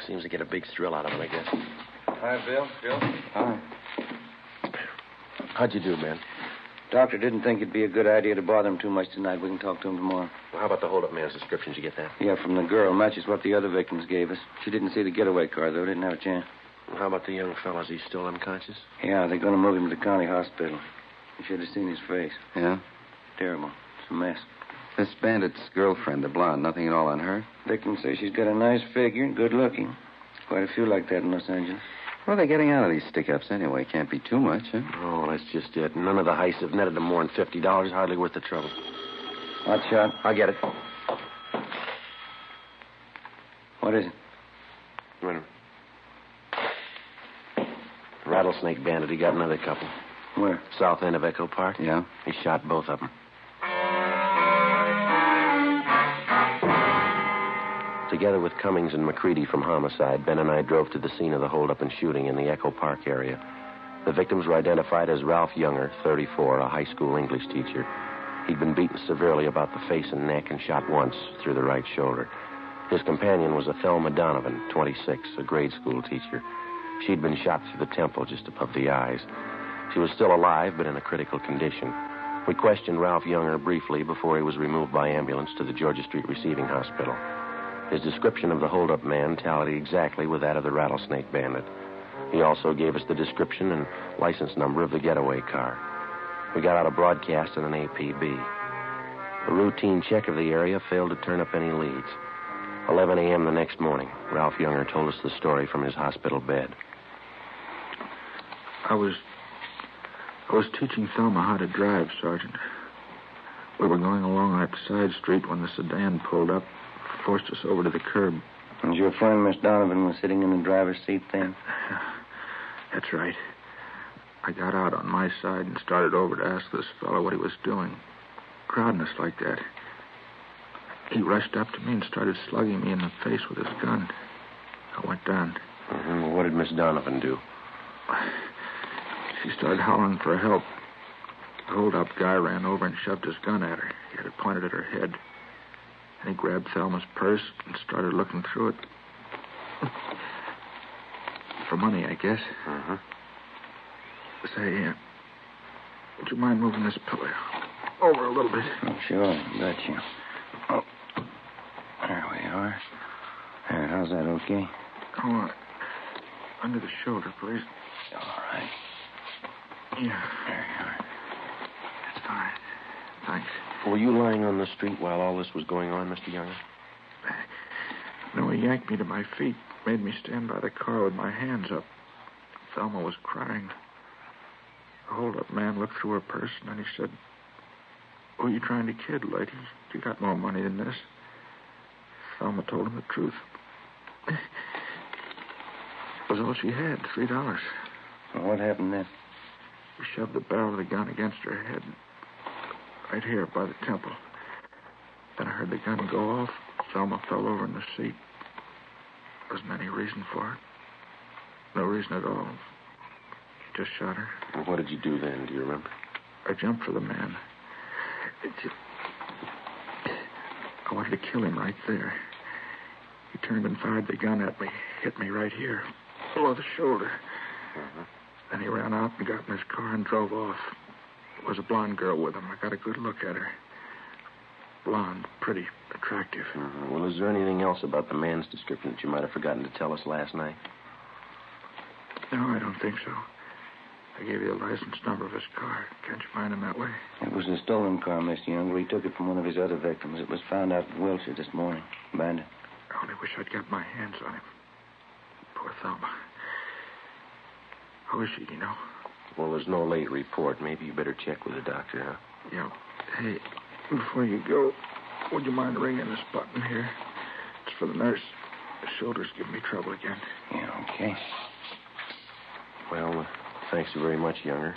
Seems to get a big thrill out of it, I guess. Hi, Bill. Joe? Hi. How'd you do, man? Doctor didn't think it'd be a good idea to bother him too much tonight. We can talk to him tomorrow. Well, how about the hold-up man's description? Did you get that? Yeah, from the girl. Matches what the other victims gave us. She didn't see the getaway car, though. Didn't have a chance. Well, how about the young fellow? Is he still unconscious? Yeah, they're going to move him to the county hospital. You should have seen his face. Yeah? Terrible. It's a mess. This bandit's girlfriend, the blonde, nothing at all on her? Victims say she's got a nice figure and good looking. Quite a few like that in Los Angeles. What are they getting out of these stick-ups anyway? Can't be too much, huh? Oh, that's just it. None of the heists have netted them more than $50. Hardly worth the trouble. Hot shot. I'll get it. What is it? Wait a minute. Rattlesnake bandit. He got another couple. Where? South end of Echo Park. Yeah? He shot both of them. Together with Cummings and McCready from Homicide, Ben and I drove to the scene of the holdup and shooting in the Echo Park area. The victims were identified as Ralph Younger, 34, a high school English teacher. He'd been beaten severely about the face and neck and shot once through the right shoulder. His companion was a Thelma Donovan, 26, a grade school teacher. She'd been shot through the temple just above the eyes. She was still alive, but in a critical condition. We questioned Ralph Younger briefly before he was removed by ambulance to the Georgia Street Receiving Hospital. His description of the hold-up man tallied exactly with that of the rattlesnake bandit. He also gave us the description and license number of the getaway car. We got out a broadcast and an APB. A routine check of the area failed to turn up any leads. 11 a.m. the next morning, Ralph Younger told us the story from his hospital bed. I was teaching Thelma how to drive, Sergeant. We were going along that side street when the sedan pulled up, forced us over to the curb. And your friend, Miss Donovan, was sitting in the driver's seat then? That's right. I got out on my side and started over to ask this fellow what he was doing. Crowding us like that. He rushed up to me and started slugging me in the face with his gun. I went down. Mm-hmm. Well, what did Miss Donovan do? She started howling for help. The hold-up guy ran over and shoved his gun at her. He had it pointed at her head. And he grabbed Thelma's purse and started looking through it. For money, I guess. Mm-hmm. Say, would you mind moving this pillow over a little bit? Oh, sure, gotcha. Oh, there we are. There, how's that, okay? Come on. Under the shoulder, please. All right. Yeah. There you are. That's fine. Thanks. Were you lying on the street while all this was going on, Mr. Younger? No, he yanked me to my feet, made me stand by the car with my hands up. Thelma was crying. The hold-up man looked through her purse, and then he said, "Who are you trying to kid, lady? You got more money than this." Thelma told him the truth. It was all she had, $3. Well, what happened then? He shoved the barrel of the gun against her head, right here by the temple. Then I heard the gun go off. Thelma fell over in the seat. There wasn't any reason for it. No reason at all. He just shot her. Well, what did you do then? Do you remember? I jumped for the man. I wanted to kill him right there. He turned and fired the gun at me. Hit me right here, below the shoulder. Mm-hmm. Then he ran out and got in his car and drove off. There was a blonde girl with him. I got a good look at her. Blonde, pretty, attractive. Mm-hmm. Well, is there anything else about the man's description that you might have forgotten to tell us last night? No, I don't think so. I gave you the license number of his car. Can't you find him that way? It was a stolen car, Mr. Younger. He took it from one of his other victims. It was found out in Wilshire this morning. Bandit. I only wish I'd got my hands on him. Poor Thelma. How is she, do you know? Well, there's no late report. Maybe you better check with the doctor, huh? Yeah. Hey, before you go, would you mind ringing this button here? It's for the nurse. The shoulder's giving me trouble again. Yeah, okay. Well, thanks very much, Younger.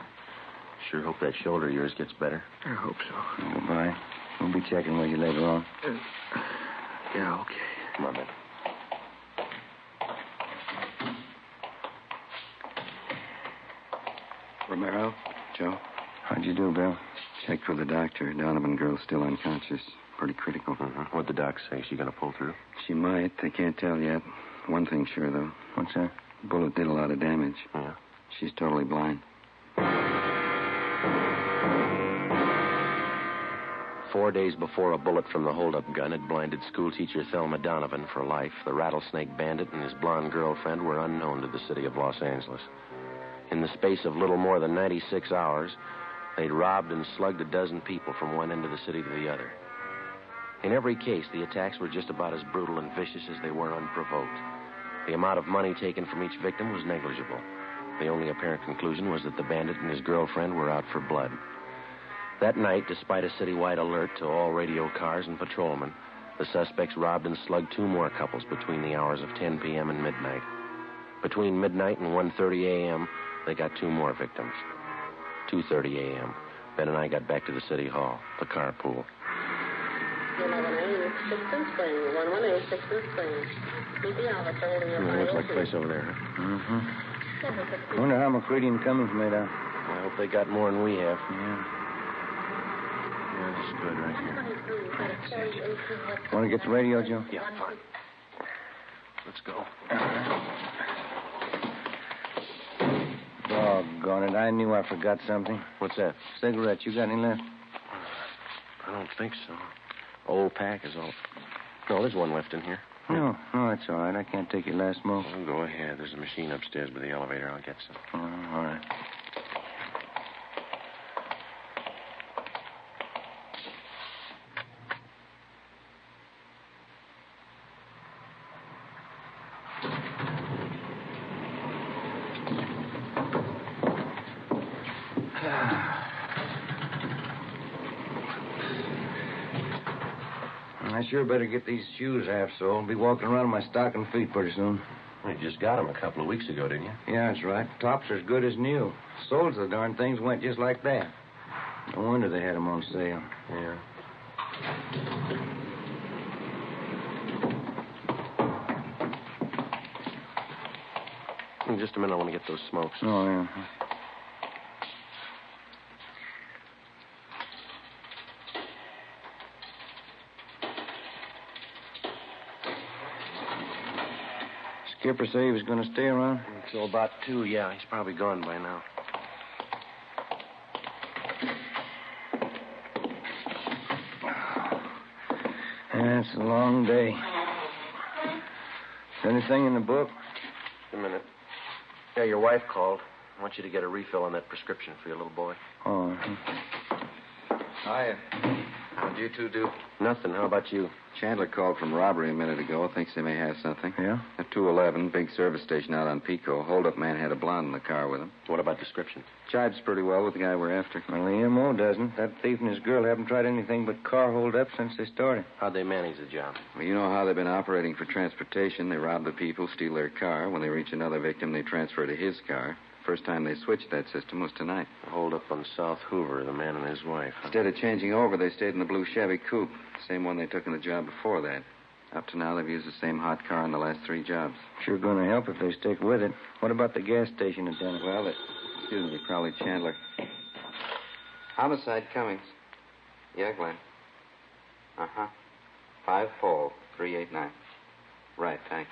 Sure hope that shoulder of yours gets better. I hope so. Goodbye. We'll be checking with you later on. Yeah, okay. Come on, then. Romero? Joe? How'd you do, Bill? Checked with the doctor. Donovan girl's still unconscious. Pretty critical. Mm-hmm. What'd the doc say? Is she going to pull through? She might. They can't tell yet. One thing's sure, though. What's that? The bullet did a lot of damage. Yeah. She's totally blind. 4 days before a bullet from the hold-up gun had blinded schoolteacher Thelma Donovan for life, the rattlesnake bandit and his blonde girlfriend were unknown to the city of Los Angeles. In the space of little more than 96 hours, they'd robbed and slugged a dozen people from one end of the city to the other. In every case, the attacks were just about as brutal and vicious as they were unprovoked. The amount of money taken from each victim was negligible. The only apparent conclusion was that the bandit and his girlfriend were out for blood. That night, despite a citywide alert to all radio cars and patrolmen, the suspects robbed and slugged two more couples between the hours of 10 p.m. and midnight. Between midnight and 1:30 a.m., they got two more victims. 2:30 a.m., Ben and I got back to the city hall, the carpool. 118, Sixth Spring. 118, Sixth Spring. Meet the officer holding your file. Looks like a place over there, huh? Mm-hmm. Wonder how McCready and Cummings made out. I hope they got more than we have. Yeah. Yeah, this is good right here. Want to get the radio, Joe? Yeah, fine. Let's go. Doggone it. I knew I forgot something. What's that? Cigarettes. You got any left? I don't think so. Old pack is all... No, there's one left in here. No, that's all right. I can't take your last smoke. Well, go ahead. There's a machine upstairs by the elevator. I'll get some. All right. sure better get these shoes half soled. I'll be walking around in my stocking feet pretty soon. You just got them a couple of weeks ago, didn't you? Yeah, that's right. Tops are as good as new. Soles of the darn things went just like that. No wonder they had them on sale. Yeah. In just a minute, I want to get those smokes. Oh, yeah. Skipper say he was going to stay around? Until about 2, yeah. He's probably gone by now. Yeah, it's a long day. Is there anything in the book? Just a minute. Yeah, your wife called. I want you to get a refill on that prescription for your little boy. Oh. Hiya. How'd you two do? Nothing. How about you? Chandler called from robbery a minute ago. Thinks they may have something. Yeah? At 211, big service station out on Pico. Hold-up man had a blonde in the car with him. What about description? Jives pretty well with the guy we're after. Well, the M.O. doesn't. That thief and his girl haven't tried anything but car hold-up since they started. How'd they manage the job? Well, you know how they've been operating for transportation. They rob the people, steal their car. When they reach another victim, they transfer to his car. First time they switched that system was tonight. Hold up on South Hoover, the man and his wife. Huh? Instead of changing over, they stayed in the blue Chevy coupe. Same one they took in the job before that. Up to now, they've used the same hot car in the last 3 jobs. Sure going to help if they stick with it. What about the gas station attendant? Well, excuse me, probably Chandler. Homicide Cummings. Yeah, Glenn. 5-4-389. Right, thanks.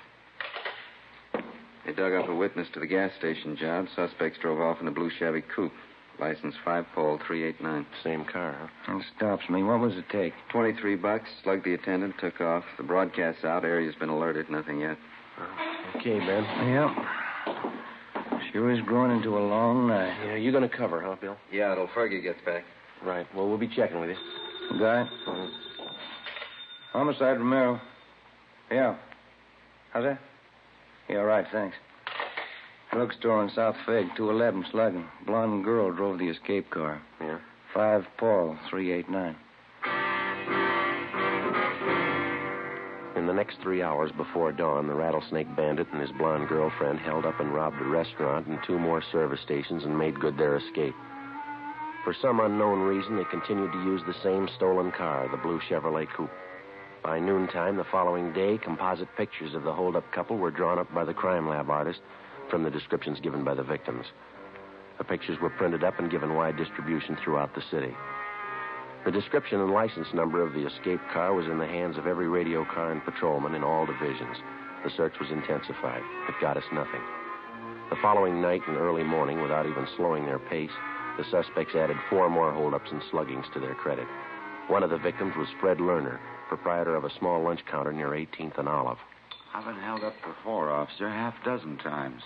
They dug up a witness to the gas station job. Suspects drove off in a blue Chevy coupe. License 5-389. Same car, huh? That stops me. What was the take? $23. Slugged the attendant, took off. The broadcast's out. Area's been alerted. Nothing yet. Okay, Ben. Yep. Sure is growing into a long night. Yeah, you going to cover, huh, Bill? Yeah, till Fergie gets back. Right. Well, we'll be checking with you. Guy? Homicide Romero. Yeah. How's that? Yeah, right, thanks. Drugstore on South Fig, 211, slugging. Blonde girl drove the escape car. Yeah? 5-389. In the next 3 hours before dawn, the Rattlesnake Bandit and his blonde girlfriend held up and robbed a restaurant and 2 more service stations and made good their escape. For some unknown reason, they continued to use the same stolen car, the blue Chevrolet coupe. By noontime the following day, composite pictures of the hold-up couple were drawn up by the crime lab artist from the descriptions given by the victims. The pictures were printed up and given wide distribution throughout the city. The description and license number of the escaped car was in the hands of every radio car and patrolman in all divisions. The search was intensified. It got us nothing. The following night and early morning, without even slowing their pace, the suspects added 4 more holdups and sluggings to their credit. One of the victims was Fred Lerner, proprietor of a small lunch counter near 18th and Olive. I've been held up before, officer, 6 times.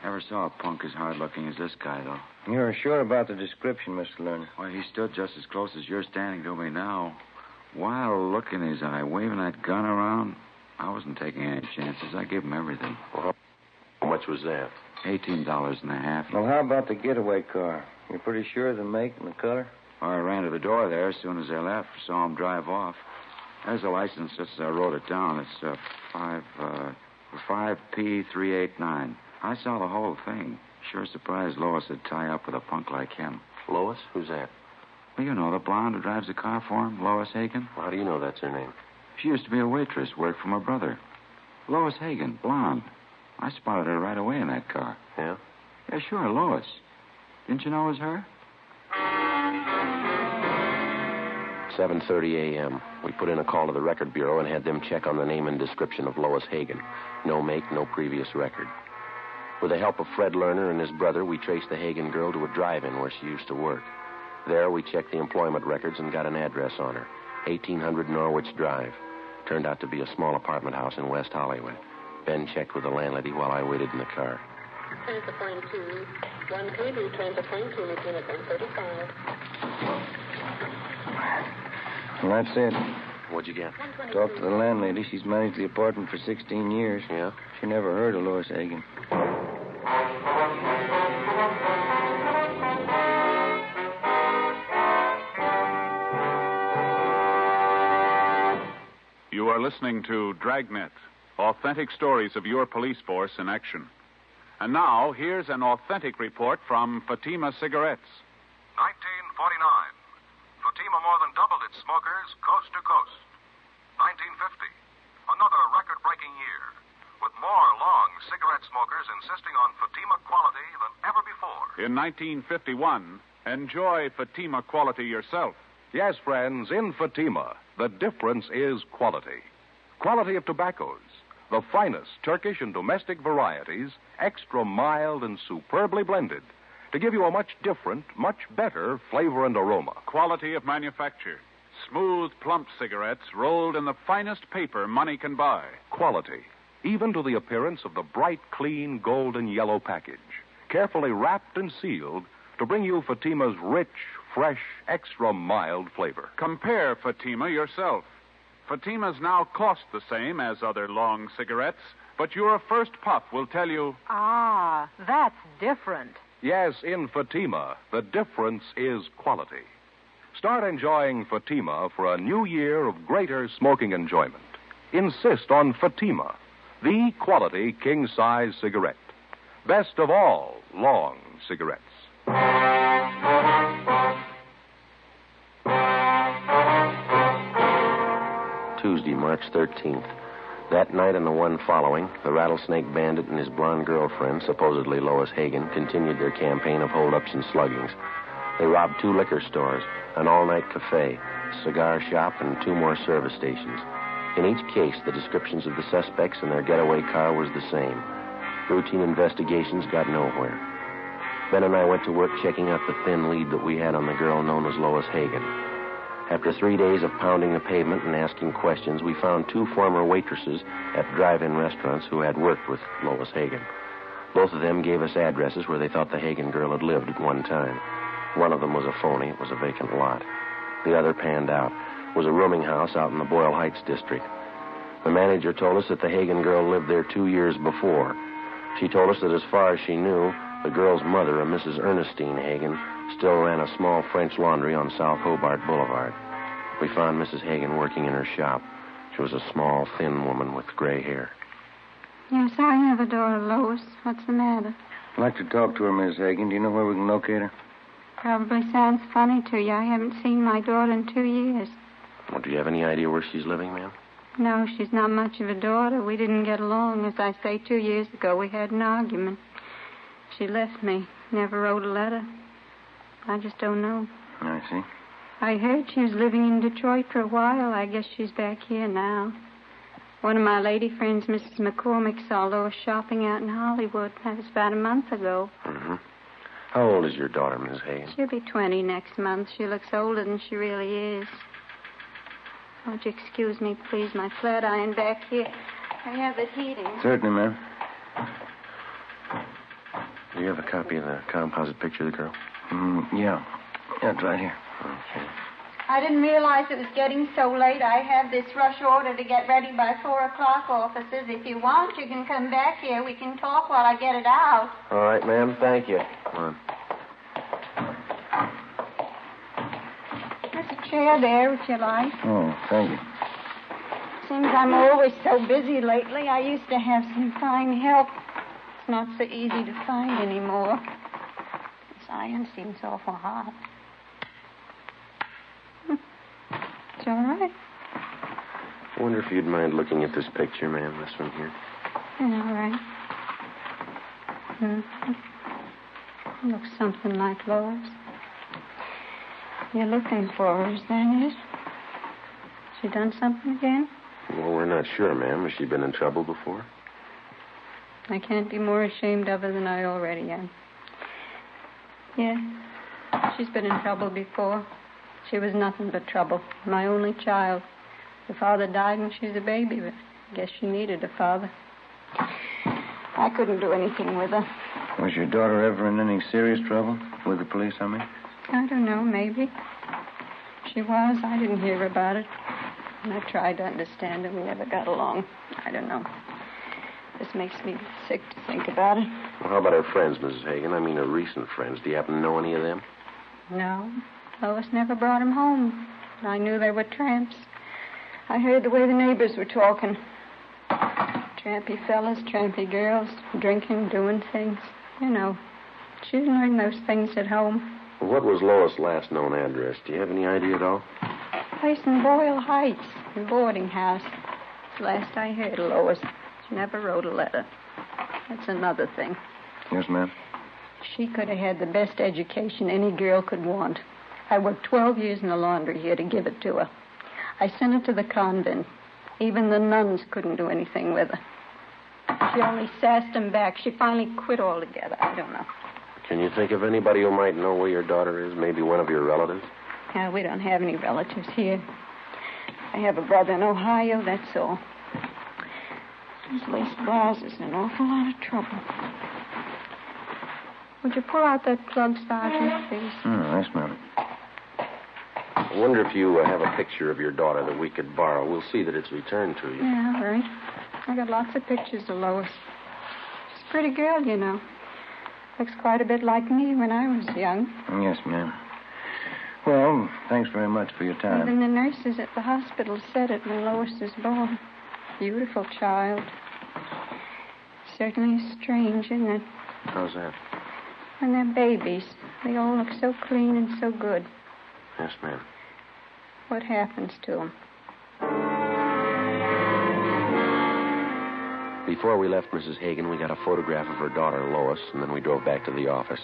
Never saw a punk as hard-looking as this guy, though. You're sure about the description, Mr. Lerner? Well, he stood just as close as you're standing to me now. Wild look in his eye, waving that gun around. I wasn't taking any chances. I gave him everything. Well, how much was that? $18.50. Well, how about the getaway car? You're pretty sure of the make and the color? Well, I ran to the door there as soon as they left. Saw him drive off. There's the license, just as I wrote it down. It's 5P389. I saw the whole thing. Sure surprised Lois would tie up with a punk like him. Lois? Who's that? Well, you know, the blonde who drives the car for him, Lois Hagen. Well, how do you know that's her name? She used to be a waitress, worked for my brother. Lois Hagen, blonde. I spotted her right away in that car. Yeah? Yeah, sure, Lois. Didn't you know it was her? 7:30 a.m. We put in a call to the record bureau and had them check on the name and description of Lois Hagen. No make, no previous record. With the help of Fred Lerner and his brother, we traced the Hagen girl to a drive-in where she used to work. There, we checked the employment records and got an address on her. 1800 Norwich Drive. Turned out to be a small apartment house in West Hollywood. Ben checked with the landlady while I waited in the car. Train to plane 2. 1 KB, train to plane 2, making it 135. Well, that's it. What'd you get? Talked to the landlady. She's managed the apartment for 16 years. Yeah? She never heard of Lois Hagen. listening to Dragnet, authentic stories of your police force in action. And now, here's an authentic report from Fatima Cigarettes. 1949. Fatima more than doubled its smokers coast to coast. 1950. Another record-breaking year, with more long cigarette smokers insisting on Fatima quality than ever before. In 1951, enjoy Fatima quality yourself. Yes, friends, in Fatima, the difference is quality. Quality of tobaccos, the finest Turkish and domestic varieties, extra mild and superbly blended, to give you a much different, much better flavor and aroma. Quality of manufacture. Smooth, plump cigarettes rolled in the finest paper money can buy. Quality, even to the appearance of the bright, clean, golden yellow package, carefully wrapped and sealed to bring you Fatima's rich, fresh, extra mild flavor. Compare Fatima yourself. Fatimas now cost the same as other long cigarettes, but your first puff will tell you... Ah, that's different. Yes, in Fatima, the difference is quality. Start enjoying Fatima for a new year of greater smoking enjoyment. Insist on Fatima, the quality king-size cigarette. Best of all long cigarettes. Tuesday, March 13th. That night and the one following, the Rattlesnake Bandit and his blonde girlfriend, supposedly Lois Hagen, continued their campaign of holdups and sluggings. They robbed 2 liquor stores, an all-night cafe, a cigar shop, and 2 more service stations. In each case, the descriptions of the suspects and their getaway car was the same. Routine investigations got nowhere. Ben and I went to work checking out the thin lead that we had on the girl known as Lois Hagen. After 3 days of pounding the pavement and asking questions, we found 2 former waitresses at drive-in restaurants who had worked with Lois Hagen. Both of them gave us addresses where they thought the Hagen girl had lived at one time. One of them was a phony. It was a vacant lot. The other panned out. It was a rooming house out in the Boyle Heights district. The manager told us that the Hagen girl lived there 2 years before. She told us that as far as she knew, the girl's mother, a Mrs. Ernestine Hagen, still ran a small French laundry on South Hobart Boulevard. We found Mrs. Hagen working in her shop. She was a small, thin woman with gray hair. Yes, I have a daughter, Lois. What's the matter? I'd like to talk to her, Miss Hagen. Do you know where we can locate her? Probably sounds funny to you. I haven't seen my daughter in 2 years. Well, do you have any idea where she's living, ma'am? No, she's not much of a daughter. We didn't get along. As I say, 2 years ago we had an argument. She left me. Never wrote a letter. I just don't know. I see. I heard she was living in Detroit for a while. I guess she's back here now. One of my lady friends, Mrs. McCormick, saw Lois shopping out in Hollywood. That was about a month ago. Mm-hmm. How old is your daughter, Miss Hagen? She'll be 20 next month. She looks older than she really is. Won't you excuse me, please? My flat iron back here. I have it heating. Certainly, ma'am. Do you have a copy of the composite picture of the girl? Yeah. Yeah, it's right here. Okay. I didn't realize it was getting so late. I have this rush order to get ready by 4 o'clock, officers. If you want, you can come back here. We can talk while I get it out. All right, ma'am. Thank you. Come on. There's a chair there, if you like. Oh, thank you. Seems I'm always so busy lately. I used to have some fine help. It's not so easy to find anymore. This iron seems awful hot. It's all right. I wonder if you'd mind looking at this picture, ma'am, this one here. All right. Mm-hmm. Looks something like Lois. You're looking for her, is that it? She done something again? Well, we're not sure, ma'am. Has she been in trouble before? I can't be more ashamed of her than I already am. Yeah, she's been in trouble before. She was nothing but trouble. My only child. Her father died when she was a baby, but I guess she needed a father. I couldn't do anything with her. Was your daughter ever in any serious trouble? With the police, I mean? I don't know, maybe. She was. I didn't hear about it. And I tried to understand her. We never got along. I don't know. This makes me sick to think about it. Well, how about her friends, Mrs. Hagen? I mean, her recent friends. Do you happen to know any of them? No. Lois never brought them home. I knew they were tramps. I heard the way the neighbors were talking. Trampy fellas, trampy girls, drinking, doing things. You know, she didn't learn those things at home. What was Lois' last known address? Do you have any idea at all? Place in Boyle Heights, a boarding house. Last I heard of Lois, she never wrote a letter. That's another thing. Yes, ma'am. She could have had the best education any girl could want. I worked 12 years in the laundry here to give it to her. I sent her to the convent. Even the nuns couldn't do anything with her. She only sassed them back. She finally quit altogether. I don't know. Can you think of anybody who might know where your daughter is? Maybe one of your relatives? Yeah, we don't have any relatives here. I have a brother in Ohio, that's all. These lace blouses in an awful lot of trouble. Would you pull out that plug, Sergeant, please? Yes, ma'am. I wonder if you have a picture of your daughter that we could borrow. We'll see that it's returned to you. Yeah, all right. I got lots of pictures of Lois. She's a pretty girl, you know. Looks quite a bit like me when I was young. Yes, ma'am. Well, thanks very much for your time. Even the nurses at the hospital said it when Lois was born. Beautiful child. Certainly strange, isn't it? How's that? When they're babies, they all look so clean and so good. Yes, ma'am. What happens to them? Before we left Mrs. Hagen, we got a photograph of her daughter, Lois, and then we drove back to the office.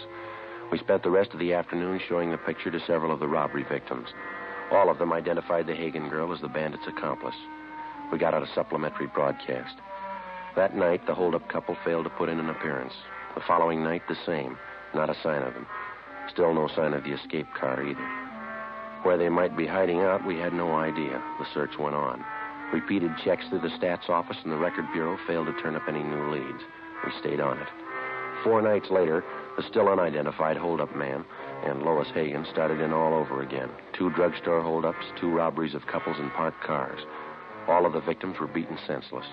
We spent the rest of the afternoon showing the picture to several of the robbery victims. All of them identified the Hagen girl as the bandit's accomplice. We got out a supplementary broadcast. That night, the hold-up couple failed to put in an appearance. The following night, the same. Not a sign of them. Still no sign of the escape car either. Where they might be hiding out, we had no idea. The search went on. Repeated checks through the stats office and the record bureau failed to turn up any new leads. We stayed on it. 4 nights later, the still unidentified hold-up man and Lois Hagen started in all over again. 2 drugstore hold-ups, 2 robberies of couples in parked cars. All of the victims were beaten senseless.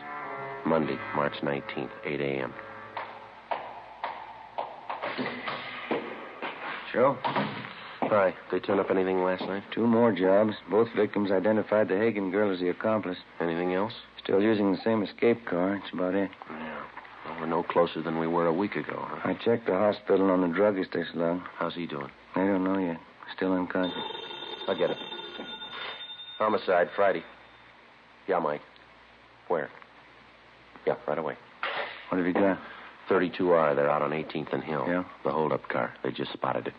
Monday, March 19th, 8 a.m. Joe? Hi. They turn up anything last night? 2 more jobs. Both victims identified the Hagen girl as the accomplice. Anything else? Still using the same escape car. That's about it. Yeah. Well, we're no closer than we were a week ago, huh? I checked the hospital on the druggist they slugged. How's he doing? I don't know yet. Still unconscious. I'll get it. Homicide, Friday. Yeah, Mike. Where? Yeah, right away. What have you got? 32R. They're out on 18th and Hill. Yeah? The hold-up car. They just spotted it.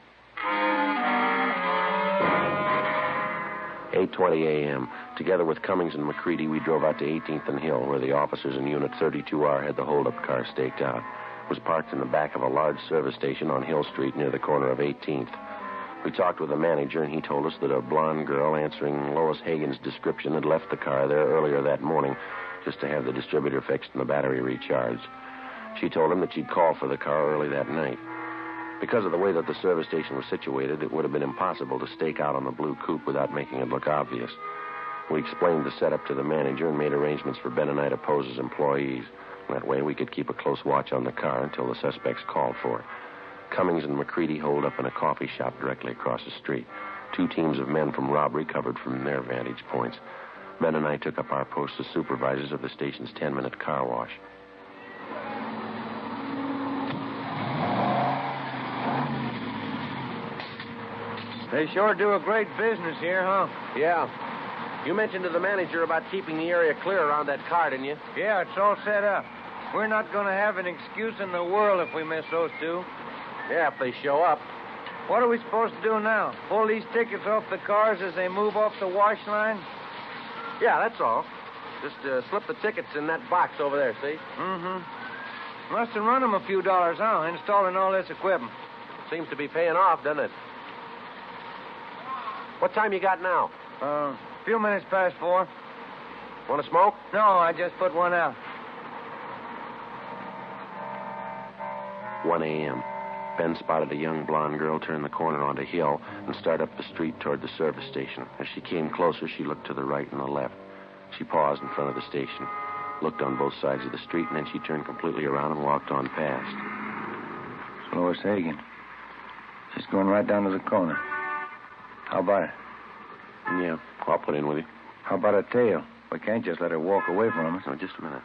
8:20 a.m. Together with Cummings and McCready, we drove out to 18th and Hill, where the officers in Unit 32R had the hold-up car staked out. It was parked in the back of a large service station on Hill Street near the corner of 18th. We talked with the manager, and he told us that a blonde girl answering Lois Hagen's description had left the car there earlier that morning just to have the distributor fixed and the battery recharged. She told him that she'd call for the car early that night. Because of the way that the service station was situated, it would have been impossible to stake out on the blue coupe without making it look obvious. We explained the setup to the manager and made arrangements for Ben and I to pose as employees. That way we could keep a close watch on the car until the suspects called for it. Cummings and McCready holed up in a coffee shop directly across the street. 2 teams of men from robbery covered from their vantage points. Ben and I took up our posts as supervisors of the station's 10-minute car wash. They sure do a great business here, huh? Yeah. You mentioned to the manager about keeping the area clear around that car, didn't you? Yeah, it's all set up. We're not going to have an excuse in the world if we miss those 2. Yeah, if they show up. What are we supposed to do now? Pull these tickets off the cars as they move off the wash line? Yeah, that's all. Just slip the tickets in that box over there, see? Mm-hmm. Must have run them a few dollars, huh, installing all this equipment. Seems to be paying off, doesn't it? What time you got now? A few minutes past 4. Want to smoke? No, I just put one out. 1 a.m. Ben spotted a young blonde girl turn the corner onto Hill and start up the street toward the service station. As she came closer, she looked to the right and the left. She paused in front of the station, looked on both sides of the street, and then she turned completely around and walked on past. It's Lois Hagen. She's going right down to the corner. How about it? Yeah, I'll put in with you. How about a tail? We can't just let her walk away from us. No, just a minute.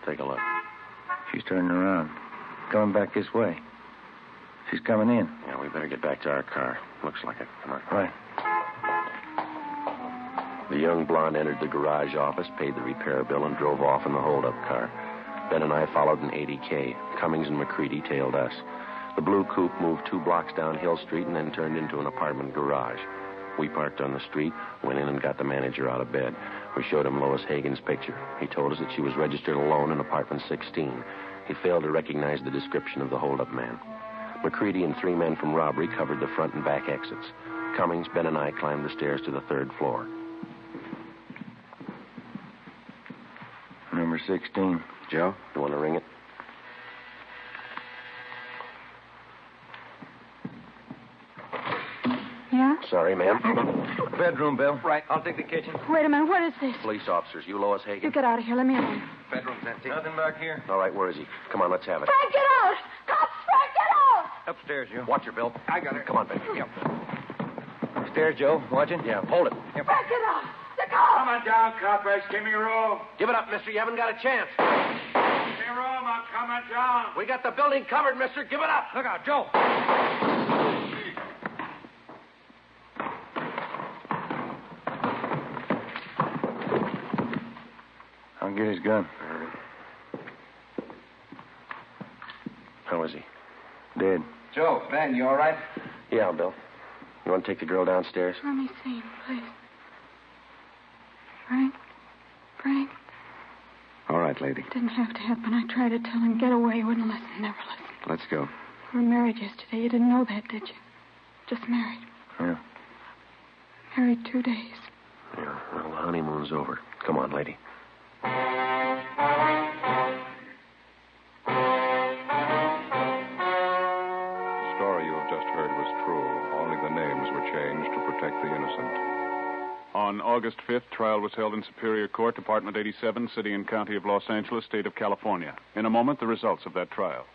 Take a look. She's turning around. Coming back this way. She's coming in. Yeah, we better get back to our car. Looks like it. Come on. Right. The young blonde entered the garage office, paid the repair bill, and drove off in the hold-up car. Ben and I followed in 80K. Cummings and McCready tailed us. The blue coupe moved 2 blocks down Hill Street and then turned into an apartment garage. We parked on the street, went in and got the manager out of bed. We showed him Lois Hagen's picture. He told us that she was registered alone in apartment 16. He failed to recognize the description of the hold-up man. McCready and 3 men from robbery covered the front and back exits. Cummings, Ben, and I climbed the stairs to the 3rd floor. Number 16. Joe, you want to ring it? Yeah? Sorry, ma'am. Bedroom, Bill. Right. I'll take the kitchen. Wait a minute. What is this? Police officers. You Lois Hagen? You get out of here. Let me alone. Bedroom's empty. Nothing back here. All right, where is he? Come on, let's have it. Frank, get out! Stop, Frank, get out! Upstairs, you. Watch her, Bill. I got her. Come on, Ben. Yep. Upstairs, Joe. Watching? Yeah, hold it. Yep. Frank, get out! The car! Come on down, coppers. Give me room. Give it up, mister. You haven't got a chance. Give me room. I'm coming down. We got the building covered, mister. Give it up. Look out, Joe. I'll get his gun. How is he? Dead. Joe, Ben, you all right? Yeah, Bill. You want to take the girl downstairs? Let me see him, please. Frank? Frank? All right, lady. It didn't have to happen. I tried to tell him, get away. He wouldn't listen. Never listened. Let's go. We were married yesterday. You didn't know that, did you? Just married. Yeah. Married 2 days. Yeah, well, the honeymoon's over. Come on, lady. The story you have just heard was true. Only the names were changed to protect the innocent. On August 5th, trial was held in Superior Court, Department 87, City and County of Los Angeles, State of California. In a moment, the results of that trial.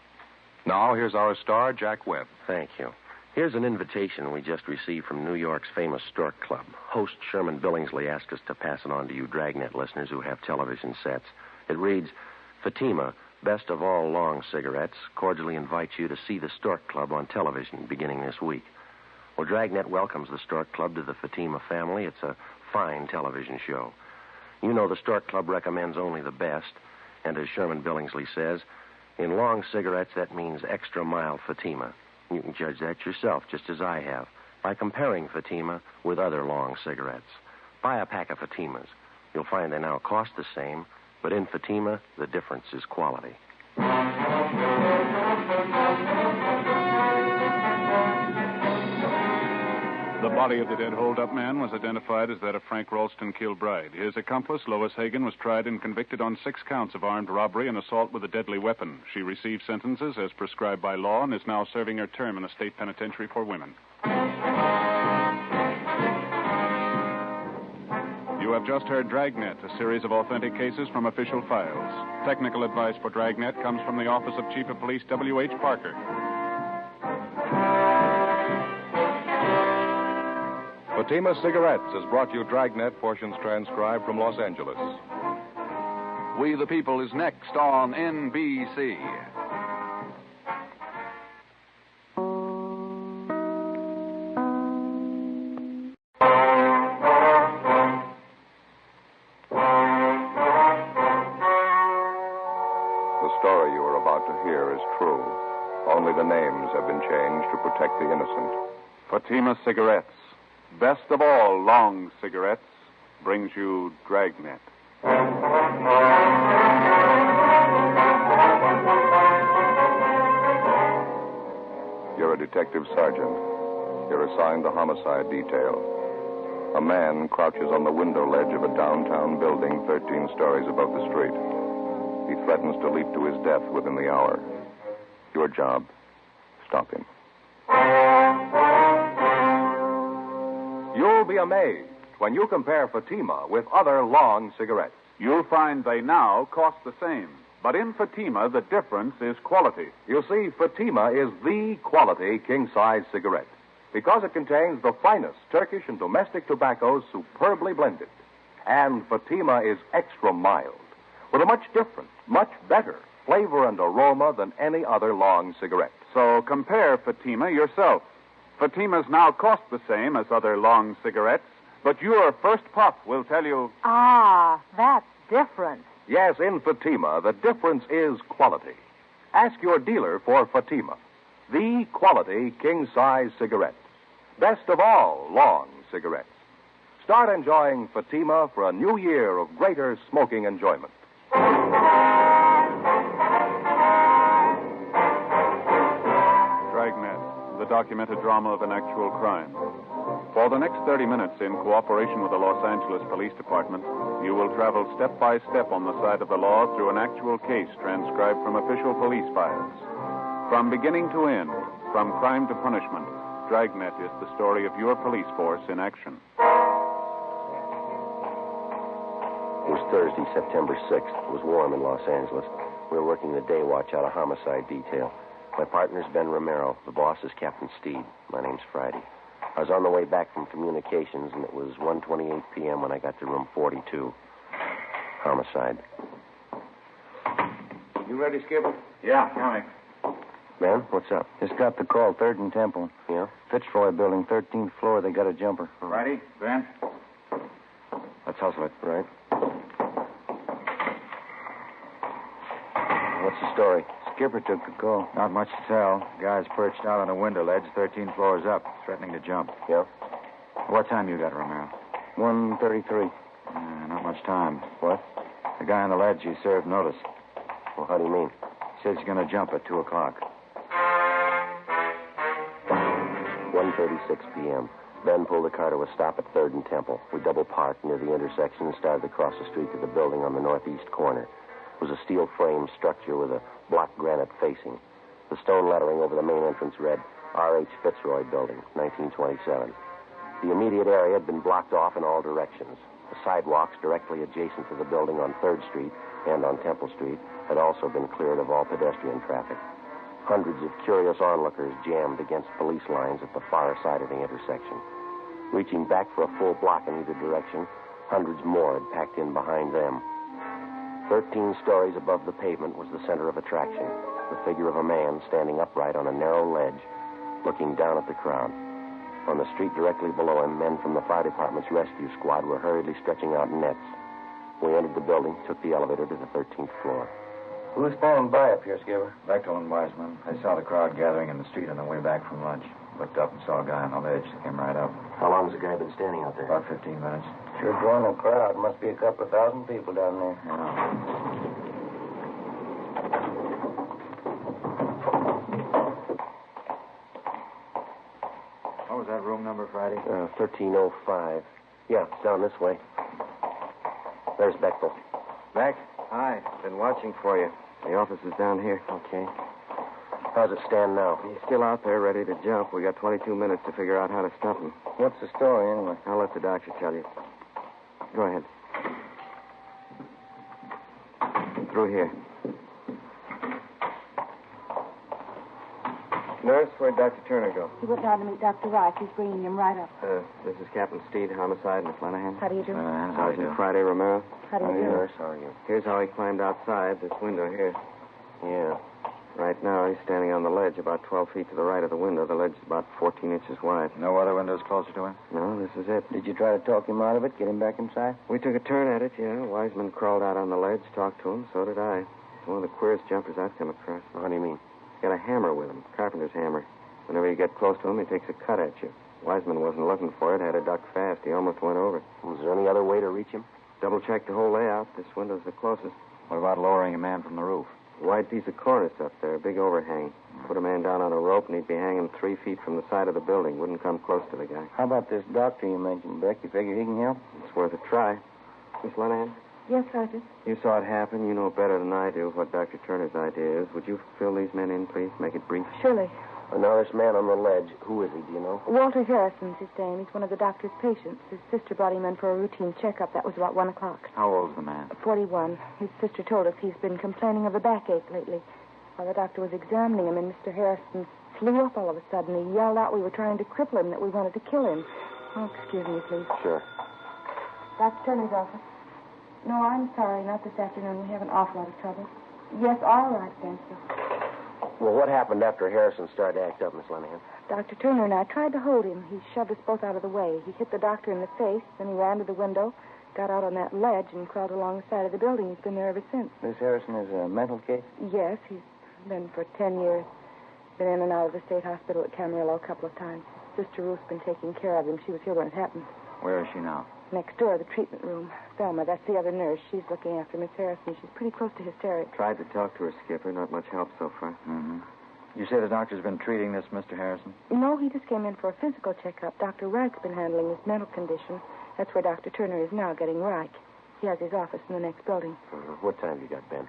Now, here's our star, Jack Webb. Thank you. Here's an invitation we just received from New York's famous Stork Club. Host Sherman Billingsley asked us to pass it on to you Dragnet listeners who have television sets. It reads, Fatima, best of all long cigarettes, cordially invites you to see the Stork Club on television beginning this week. Well, Dragnet welcomes the Stork Club to the Fatima family. It's a fine television show. You know the Stork Club recommends only the best, and as Sherman Billingsley says, in long cigarettes, that means extra mild Fatima. You can judge that yourself, just as I have, by comparing Fatima with other long cigarettes. Buy a pack of Fatimas. You'll find they now cost the same, but in Fatima, the difference is quality. The body of the dead hold-up man was identified as that of Frank Ralston Kilbride. His accomplice, Lois Hagen, was tried and convicted on 6 counts of armed robbery and assault with a deadly weapon. She received sentences as prescribed by law and is now serving her term in a state penitentiary for women. You have just heard Dragnet, a series of authentic cases from official files. Technical advice for Dragnet comes from the Office of Chief of Police W.H. Parker. Fatima Cigarettes has brought you Dragnet, portions transcribed from Los Angeles. We the People is next on NBC. The story you are about to hear is true. Only the names have been changed to protect the innocent. Fatima Cigarettes, best of all long cigarettes, brings you Dragnet. You're a detective sergeant. You're assigned the homicide detail. A man crouches on the window ledge of a downtown building 13 stories above the street. He threatens to leap to his death within the hour. Your job, stop him. You'll be amazed when you compare Fatima with other long cigarettes. You'll find they now cost the same. But in Fatima, the difference is quality. You see, Fatima is the quality king-size cigarette because it contains the finest Turkish and domestic tobaccos superbly blended. And Fatima is extra mild, with a much different, much better flavor and aroma than any other long cigarette. So compare Fatima yourself. Fatimas now cost the same as other long cigarettes, but your first puff will tell you... Ah, that's different. Yes, in Fatima, the difference is quality. Ask your dealer for Fatima, the quality king-size cigarette. Best of all long cigarettes. Start enjoying Fatima for a new year of greater smoking enjoyment. Dragnet, the documented drama of an actual crime. For the next 30 minutes, in cooperation with the Los Angeles Police Department, you will travel step by step on the side of the law through an actual case transcribed from official police files. From beginning to end, from crime to punishment, Dragnet is the story of your police force in action. It was Thursday, September 6th. It was warm in Los Angeles. We were working the day watch out of homicide detail. My partner's Ben Romero. The boss is Captain Steed. My name's Friday. I was on the way back from communications, and it was 1:28 p.m. when I got to room 42. Homicide. You ready, Skipper? Yeah, coming. Ben, what's up? Just got the call, 3rd and Temple. Yeah? Fitzroy building, 13th floor. They got a jumper. Friday, Ben? Let's hustle it. Right. What's the story? Skipper took the call. Not much to tell. Guy's perched out on a window ledge, 13 floors up, threatening to jump. Yeah? What time you got, Romero? 1:33. Not much time. What? The guy on the ledge, he served notice. Well, how do you mean? Says he's going to jump at 2 o'clock. 1:36 p.m. Ben pulled the car to a stop at 3rd and Temple. We double parked near the intersection and started across the street to the building on the northeast corner. It was a steel frame structure with a block granite facing. The stone lettering over the main entrance read, R.H. Fitzroy Building, 1927. The immediate area had been blocked off in all directions. The sidewalks directly adjacent to the building on 3rd Street and on Temple Street had also been cleared of all pedestrian traffic. Hundreds of curious onlookers jammed against police lines at the far side of the intersection. Reaching back for a full block in either direction, hundreds more had packed in behind them. 13 stories above the pavement was the center of attraction, the figure of a man standing upright on a narrow ledge, looking down at the crowd. On the street directly below him, men from the fire department's rescue squad were hurriedly stretching out nets. We entered the building, took the elevator to the 13th floor. Who was standing by up here, Skipper? Bechtel and Wiseman. I saw the crowd gathering in the street on the way back from lunch. Looked up and saw a guy on the ledge. Came right up. How long has the guy been standing out there? About 15 minutes. Sure drawing a crowd. Must be a couple of thousand people down there. What was that room number, Friday? 1305. Yeah, it's down this way. There's Bechtel. Beck? Hi. Been watching for you. The office is down here. Okay. How's it stand now? He's still out there ready to jump. We got 22 minutes to figure out how to stop him. What's the story, anyway? I'll let the doctor tell you. Go ahead. Through here. Nurse, where'd Dr. Turner go? He went down to meet Dr. Rice. He's bringing him right up. This is Captain Steed, Homicide, Miss Lenahan. How do you do? Sergeant Friday Romero. How do you do? Nurse, how are you? Here's how he climbed outside, this window here. Yeah. Right now, he's standing on the ledge about 12 feet to the right of the window. The ledge is about 14 inches wide. No other windows closer to him? No, this is it. Did you try to talk him out of it, get him back inside? We took a turn at it, yeah. Wiseman crawled out on the ledge, talked to him. So did I. It's one of the queerest jumpers I've come across. How do you mean? He's got a hammer with him, carpenter's hammer. Whenever you get close to him, he takes a cut at you. Wiseman wasn't looking for it, had to duck fast. He almost went over. Was there any other way to reach him? Double-checked the whole layout. This window's the closest. What about lowering a man from the roof? Wide piece of cornice up there, a big overhang. Put a man down on a rope, and he'd be hanging 3 feet from the side of the building. Wouldn't come close to the guy. How about this doctor you mentioned, Beck? You figure he can help? It's worth a try. Miss Lenahan? Yes, Sergeant. You saw it happen. You know better than I do what Dr. Turner's idea is. Would you fill these men in, please? Make it brief. Surely. Now, this man on the ledge, who is he, do you know? Walter Harrison's his name. He's one of the doctor's patients. His sister brought him in for a routine checkup. That was about 1 o'clock. How old's the man? 41. His sister told us he's been complaining of a backache lately. While the doctor was examining him, and Mr. Harrison flew up all of a sudden. He yelled out we were trying to cripple him, that we wanted to kill him. Oh, excuse me, please. Sure. Dr. Turner's office. No, I'm sorry, not this afternoon. We have an awful lot of trouble. Yes, all right, thank you. Well, what happened after Harrison started to act up, Miss Lenahan? Dr. Turner and I tried to hold him. He shoved us both out of the way. He hit the doctor in the face, then he ran to the window, got out on that ledge, and crawled along the side of the building. He's been there ever since. Miss Harrison is a mental case? Yes, he's been for 10 years. Been in and out of the state hospital at Camarillo a couple of times. Sister Ruth's been taking care of him. She was here when it happened. Where is she now? Next door, the treatment room. Thelma, that's the other nurse. She's looking after Miss Harrison. She's pretty close to hysterics. Tried to talk to her, Skipper. Not much help so far. Mm-hmm. You say the doctor's been treating this, Mr. Harrison? No, he just came in for a physical checkup. Dr. Reich's been handling his mental condition. That's where Dr. Turner is now, getting Reich. He has his office in the next building. What time have you got, Ben?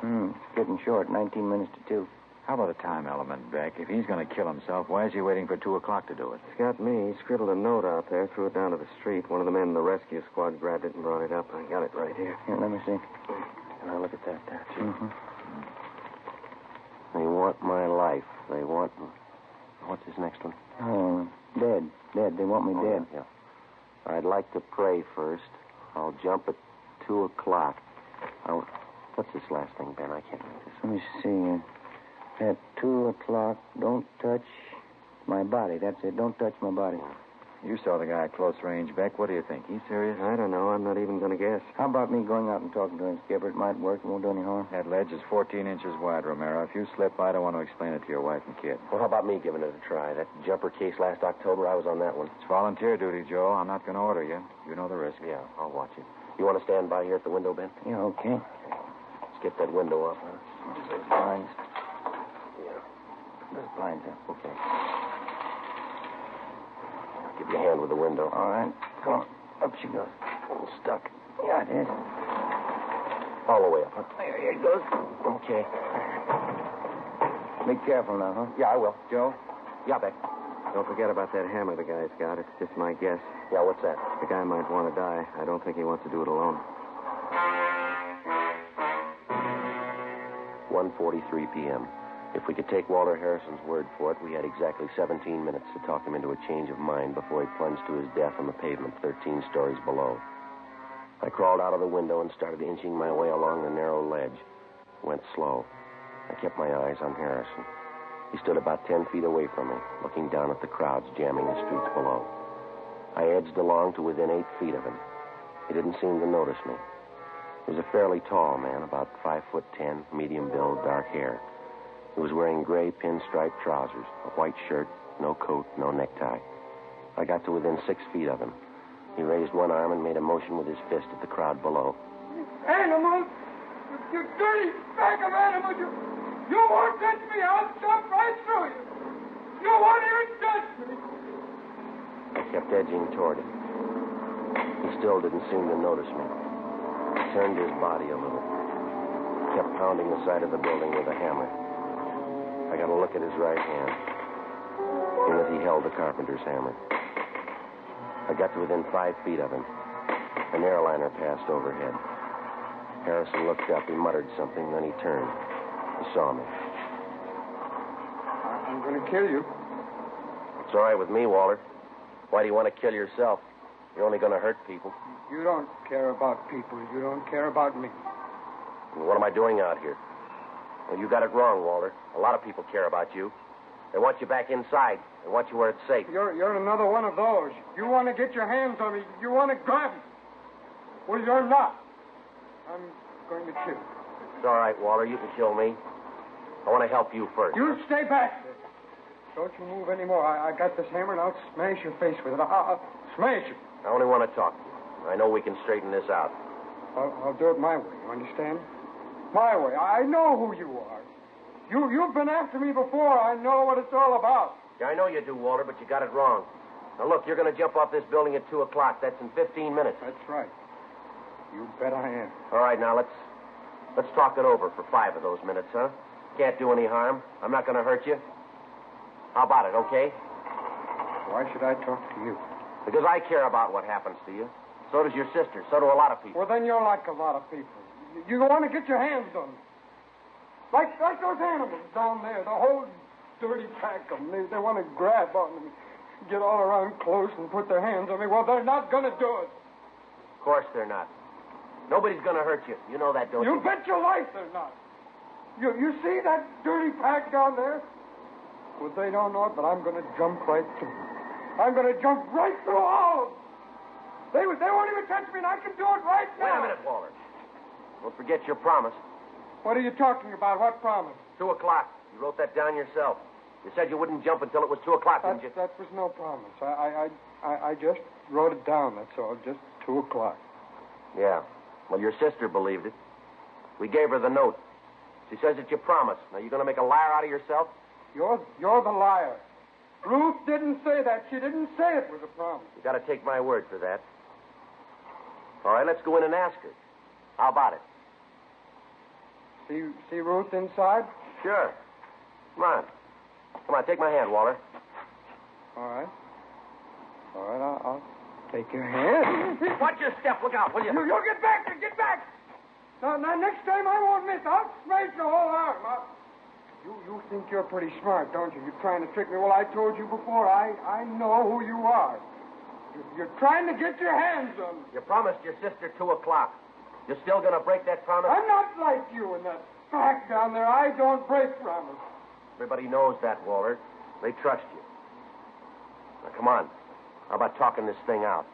It's getting short. 19 minutes to 2. How about a time element, Beck? If he's going to kill himself, why is he waiting for 2 o'clock to do it? It's got me. He scribbled a note out there, threw it down to the street. One of the men in the rescue squad grabbed it and brought it up. I got it right here. Here, let me see. Can I look at that there, too? Mm-hmm. They want my life. They want... What's his next one? Oh, dead. Dead. They want me dead. Yeah. I'd like to pray first. I'll jump at 2 o'clock. What's this last thing, Ben? I can't read this. Let me see. At 2 o'clock, don't touch my body. That's it. Don't touch my body. You saw the guy at close range, Beck. What do you think? He's serious? I don't know. I'm not even going to guess. How about me going out and talking to him, Skipper? It might work. It won't do any harm. That ledge is 14 inches wide, Romero. If you slip, I don't want to explain it to your wife and kid. Well, how about me giving it a try? That jumper case last October, I was on that one. It's volunteer duty, Joe. I'm not going to order you. You know the risk. Yeah, I'll watch you. You want to stand by here at the window, Ben? Yeah, okay. Let's get that window up, huh? Those blinds. Yeah. Those blinds up. Okay. Give you a hand with the window. All right. Come on. Up she goes. I'm stuck. Yeah, it is. All the way up, huh? Here it goes. Okay. Be careful now, huh? Yeah, I will. Joe? Yeah, Beck. Don't forget about that hammer the guy's got. It's just my guess. Yeah, what's that? The guy might want to die. I don't think he wants to do it alone. 1:43 p.m. If we could take Walter Harrison's word for it, we had exactly 17 minutes to talk him into a change of mind before he plunged to his death on the pavement 13 stories below. I crawled out of the window and started inching my way along the narrow ledge. Went slow. I kept my eyes on Harrison. He stood about 10 feet away from me, looking down at the crowds jamming the streets below. I edged along to within 8 feet of him. He didn't seem to notice me. He was a fairly tall man, about 5'10", medium build, dark hair. He was wearing gray pinstripe trousers, a white shirt, no coat, no necktie. I got to within 6 feet of him. He raised one arm and made a motion with his fist at the crowd below. Animal! You dirty bag of animals! You won't touch me! I'll stomp right through you! You won't even touch me! I kept edging toward him. He still didn't seem to notice me. He turned his body a little. Kept pounding the side of the building with a hammer. I got a look at his right hand. In it, he held the carpenter's hammer. I got to within 5 feet of him. An airliner passed overhead. Harrison looked up. He muttered something, then he turned. He saw me. I'm going to kill you. It's all right with me, Walter. Why do you want to kill yourself? You're only going to hurt people. You don't care about people. You don't care about me. What am I doing out here? Well, you got it wrong, Walter. A lot of people care about you. They want you back inside. They want you where it's safe. You're another one of those. You want to get your hands on me. You want to grab me. Well, you're not. I'm going to kill you. It's all right, Walter. You can kill me. I want to help you first. You stay back there. Don't you move anymore. I got this hammer, and I'll smash your face with it. I'll smash you. I only want to talk to you. I know we can straighten this out. I'll do it my way. You understand? My way. I know who you are. You've been after me before. I know what it's all about. Yeah, I know you do, Walter, but you got it wrong. Now, look, you're going to jump off this building at 2 o'clock. That's in 15 minutes. That's right. You bet I am. All right, now, let's talk it over for 5 of those minutes, huh? Can't do any harm. I'm not going to hurt you. How about it, okay? Why should I talk to you? Because I care about what happens to you. So does your sister. So do a lot of people. Well, then you're like a lot of people. You want to get your hands on me. Like those animals down there, the whole dirty pack of them. They want to grab on me, get all around close and put their hands on me. Well, they're not going to do it. course they're not. Nobody's going to hurt you. You know that, don't you? You bet your life they're not. You see that dirty pack down there? Well, they don't know it, but I'm going to jump right through. I'm going to jump right through all of them. They won't even touch me, and I can do it right now. Wait a minute, Walter. Don't forget your promise. What are you talking about? What promise? 2 o'clock. You wrote that down yourself. You said you wouldn't jump until it was 2 o'clock, didn't you? That was no promise. I just wrote it down, that's all. Just 2 o'clock. Yeah. Well, your sister believed it. We gave her the note. She says that you promised. Now, you going to make a liar out of yourself? You're the liar. Ruth didn't say that. She didn't say it was a promise. You got to take my word for that. All right, let's go in and ask her. How about it? See Ruth inside? Sure. Come on. Come on, take my hand, Walter. All right. I'll take your hand. Watch your step. Look out, will you? You get back there. Get back. Now, next time I won't miss. I'll smash your whole arm. You think you're pretty smart, don't you? You're trying to trick me. Well, I told you before. I know who you are. You're trying to get your hands on me. You promised your sister 2 o'clock. You're still going to break that promise? I'm not like you and that pack down there. I don't break promise. Everybody knows that, Walter. They trust you. Now, come on. How about talking this thing out?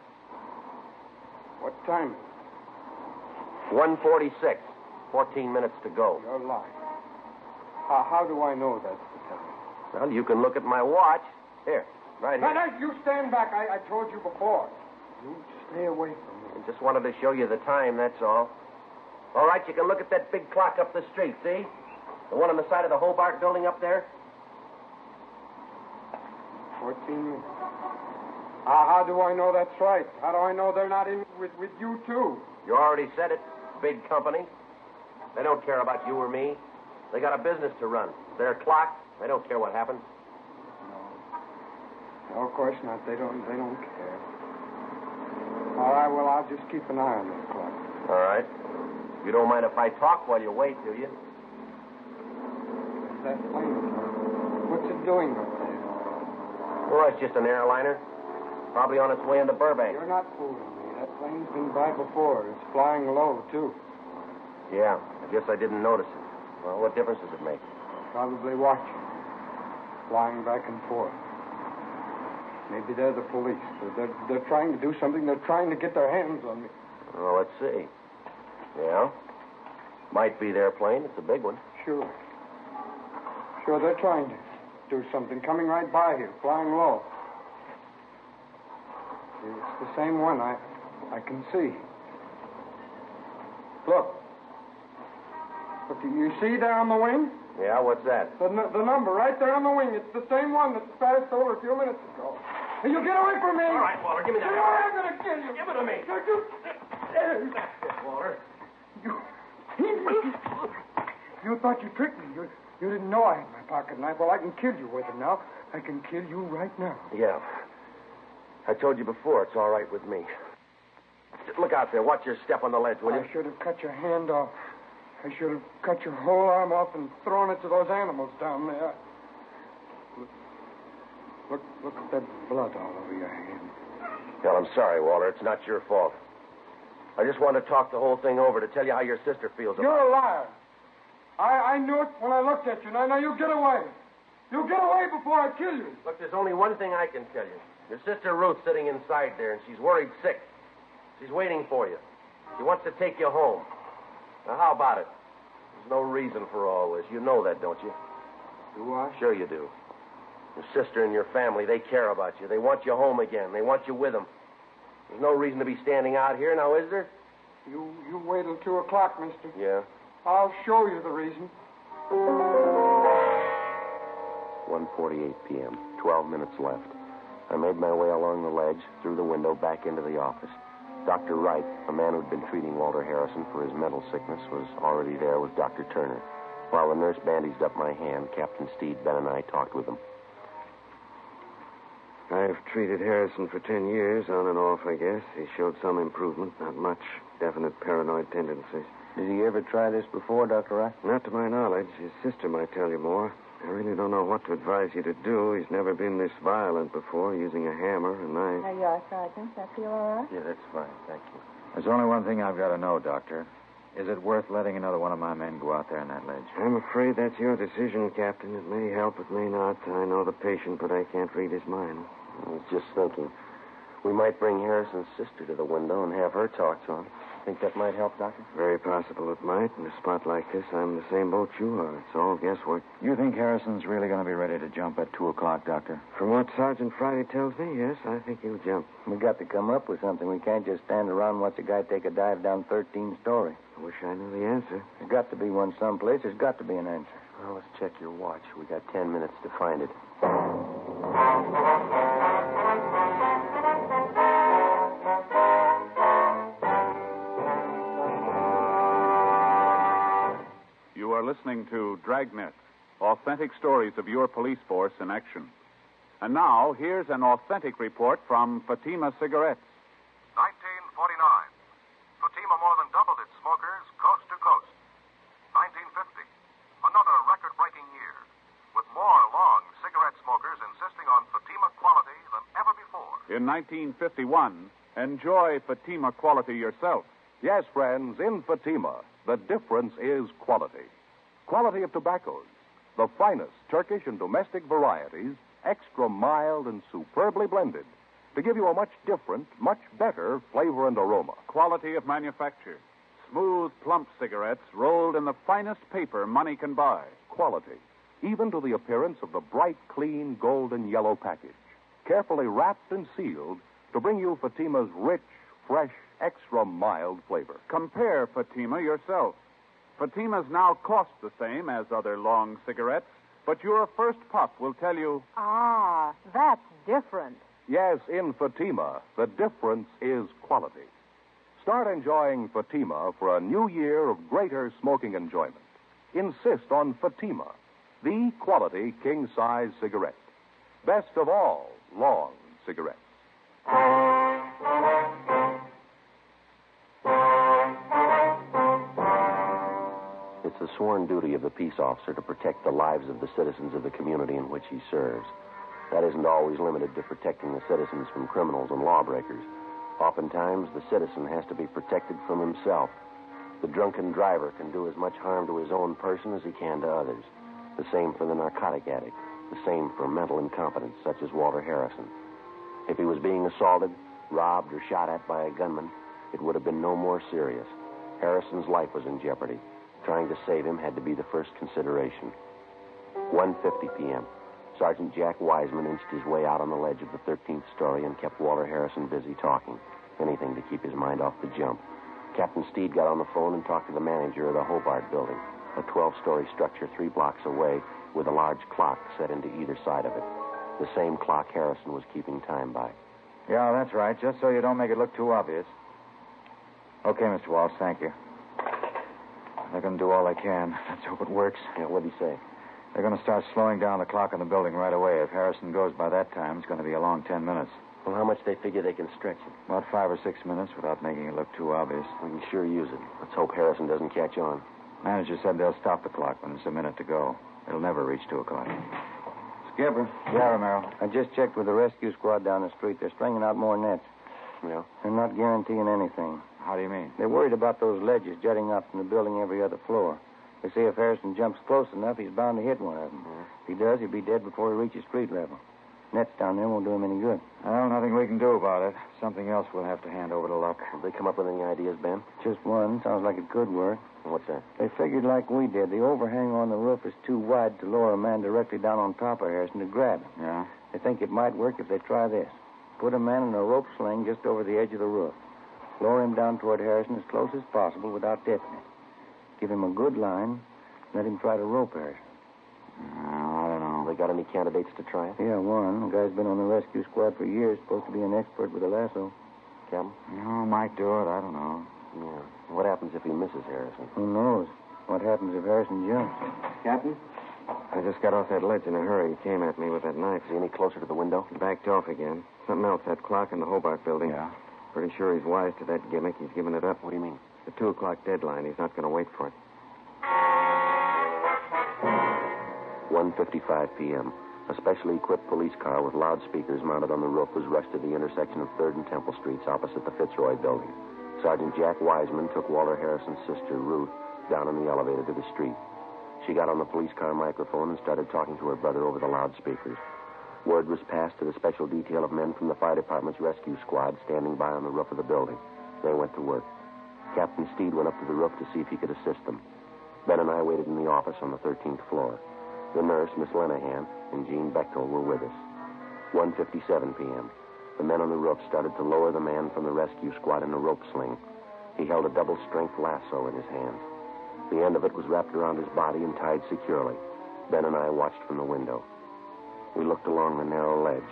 What time? 1:46. 14 minutes to go. You're lying. How do I know that's the time? Well, you can look at my watch. Here, right here. No, you stand back. I told you before. You stay away from me. I just wanted to show you the time, that's all. All right, you can look at that big clock up the street, see? The one on the side of the Hobart building up there? 14 minutes. How do I know that's right? How do I know they're not in with you, too? You already said it. Big company. They don't care about you or me. They got a business to run. Their clock, they don't care what happens. No, of course not. They don't care. All right, well, I'll just keep an eye on this clock. All right. You don't mind if I talk while you wait, do you? That plane. What's it doing up there? Well, it's just an airliner. Probably on its way into Burbank. You're not fooling me. That plane's been by before. It's flying low, too. Yeah, I guess I didn't notice it. Well, what difference does it make? Probably watching. Flying back and forth. Maybe they're the police. They're trying to do something. They're trying to get their hands on me. Oh, let's see. Yeah. Might be their plane. It's a big one. Sure, they're trying to do something. Coming right by here, flying low. It's the same one. I can see. Look, you see there on the wing? Yeah, what's that? The number right there on the wing. It's the same one that passed over a few minutes ago. Hey, you get away from me! All right, Walter, give me that. I'm going to kill you. Give it to me. That's it, Walter. You thought you tricked me. You didn't know I had my pocket knife. Well, I can kill you with it now. I can kill you right now. Yeah. I told you before, it's all right with me. Look out there. Watch your step on the ledge, will you? I should have cut your hand off. I should have cut your whole arm off and thrown it to those animals down there. Look at that blood all over your hand. Well, I'm sorry, Walter. It's not your fault. I just wanted to talk the whole thing over to tell you how your sister feels about it. You're a liar. I knew it when I looked at you. Now you get away. You get away before I kill you. Look, there's only one thing I can tell you. Your sister Ruth's sitting inside there, and she's worried sick. She's waiting for you. She wants to take you home. Now, how about it? There's no reason for all this. You know that, don't you? Do I? Sure you do. Your sister and your family, they care about you. They want you home again. They want you with them. There's no reason to be standing out here now, is there? You wait till 2 o'clock, mister. Yeah. I'll show you the reason. 1:48 p.m. 12 minutes left. I made my way along the ledge, through the window, back into the office. Dr. Wright, a man who'd been treating Walter Harrison for his mental sickness, was already there with Dr. Turner. While the nurse bandaged up my hand, Captain Steed, Ben, and I talked with him. I've treated Harrison for 10 years, on and off, I guess. He showed some improvement, not much. Definite paranoid tendencies. Did he ever try this before, Dr. Wright? Not to my knowledge. His sister might tell you more. I really don't know what to advise you to do. He's never been this violent before, using a hammer, a knife. There you are, Sergeant. That feel all right? Yeah, that's fine. Thank you. There's only one thing I've got to know, Doctor. Is it worth letting another one of my men go out there on that ledge? I'm afraid that's your decision, Captain. It may help, it may not. I know the patient, but I can't read his mind. I was just thinking. We might bring Harrison's sister to the window and have her talk to him. Think that might help, Doctor? Very possible it might. In a spot like this, I'm in the same boat you are. It's all guesswork. You think Harrison's really going to be ready to jump at 2 o'clock, Doctor? From what Sergeant Friday tells me, yes, I think he'll jump. We got to come up with something. We can't just stand around and watch a guy take a dive down 13 story. I wish I knew the answer. There's got to be one someplace. There's got to be an answer. Well, let's check your watch. We got 10 minutes to find it. You are listening to Dragnet, authentic stories of your police force in action. And now, here's an authentic report from Fatima Cigarettes. 1949. Fatima more than doubled its smokers coast to coast. 1950. Another record-breaking year, with more long cigarette smokers insisting on Fatima quality than ever before. In 1951, enjoy Fatima quality yourself. Yes, friends, in Fatima, the difference is quality. Quality of tobaccos, the finest Turkish and domestic varieties, extra mild and superbly blended, to give you a much different, much better flavor and aroma. Quality of manufacture. Smooth, plump cigarettes rolled in the finest paper money can buy. Quality, even to the appearance of the bright, clean, golden yellow package, carefully wrapped and sealed to bring you Fatima's rich, fresh, extra mild flavor. Compare Fatima yourself. Fatimas now cost the same as other long cigarettes, but your first puff will tell you... Ah, that's different. Yes, in Fatima, the difference is quality. Start enjoying Fatima for a new year of greater smoking enjoyment. Insist on Fatima, the quality king-size cigarette. Best of all long cigarettes. It's the sworn duty of the peace officer to protect the lives of the citizens of the community in which he serves. That isn't always limited to protecting the citizens from criminals and lawbreakers. Oftentimes, the citizen has to be protected from himself. The drunken driver can do as much harm to his own person as he can to others. The same for the narcotic addict. The same for mental incompetence, such as Walter Harrison. If he was being assaulted, robbed, or shot at by a gunman, it would have been no more serious. Harrison's life was in jeopardy. Trying to save him had to be the first consideration. 1:50 p.m. Sergeant Jack Wiseman inched his way out on the ledge of the 13th story and kept Walter Harrison busy talking. Anything to keep his mind off the jump. Captain Steed got on the phone and talked to the manager of the Hobart building, a 12-story structure 3 blocks away with a large clock set into either side of it. The same clock Harrison was keeping time by. Yeah, that's right, just so you don't make it look too obvious. Okay, Mr. Walsh, thank you. They're going to do all they can. Let's hope it works. Yeah, what'd he say? They're going to start slowing down the clock in the building right away. If Harrison goes by that time, it's going to be a long 10 minutes. Well, how much they figure they can stretch it? About 5 or 6 minutes without making it look too obvious. We can sure use it. Let's hope Harrison doesn't catch on. Manager said they'll stop the clock when there's a minute to go. It'll never reach 2 o'clock. Skipper. Yeah, Romero. I just checked with the rescue squad down the street. They're stringing out more nets. Yeah? They're not guaranteeing anything. How do you mean? They're worried about those ledges jutting up from the building every other floor. They say if Harrison jumps close enough, he's bound to hit one of them. If he does, he'll be dead before he reaches street level. Nets down there won't do him any good. Well, nothing we can do about it. Something else we'll have to hand over to luck. Have they come up with any ideas, Ben? Just one. Sounds like it could work. What's that? They figured like we did. The overhang on the roof is too wide to lower a man directly down on top of Harrison to grab him. Yeah? They think it might work if they try this. Put a man in a rope sling just over the edge of the roof. Lower him down toward Harrison as close as possible without tipping him. Give him a good line. Let him try to rope Harrison. I don't know. They got any candidates to try it? Yeah, one. The guy's been on the rescue squad for years. Supposed to be an expert with a lasso. Captain? No, might do it. I don't know. Yeah. What happens if he misses Harrison? Who knows? What happens if Harrison jumps? Captain? I just got off that ledge in a hurry. He came at me with that knife. Is he any closer to the window? He backed off again. Something else, that clock in the Hobart building. Yeah? Pretty sure he's wise to that gimmick. He's given it up. What do you mean? The 2 o'clock deadline. He's not going to wait for it. 1:55 p.m. A specially equipped police car with loudspeakers mounted on the roof was rushed to the intersection of 3rd and Temple Streets opposite the Fitzroy building. Sergeant Jack Wiseman took Walter Harrison's sister, Ruth, down in the elevator to the street. She got on the police car microphone and started talking to her brother over the loudspeakers. Word was passed to the special detail of men from the fire department's rescue squad standing by on the roof of the building. They went to work. Captain Steed went up to the roof to see if he could assist them. Ben and I waited in the office on the 13th floor. The nurse, Miss Lenahan, and Jean Bechtel were with us. 1:57 p.m. The men on the roof started to lower the man from the rescue squad in a rope sling. He held a double-strength lasso in his hands. The end of it was wrapped around his body and tied securely. Ben and I watched from the window. We looked along the narrow ledge.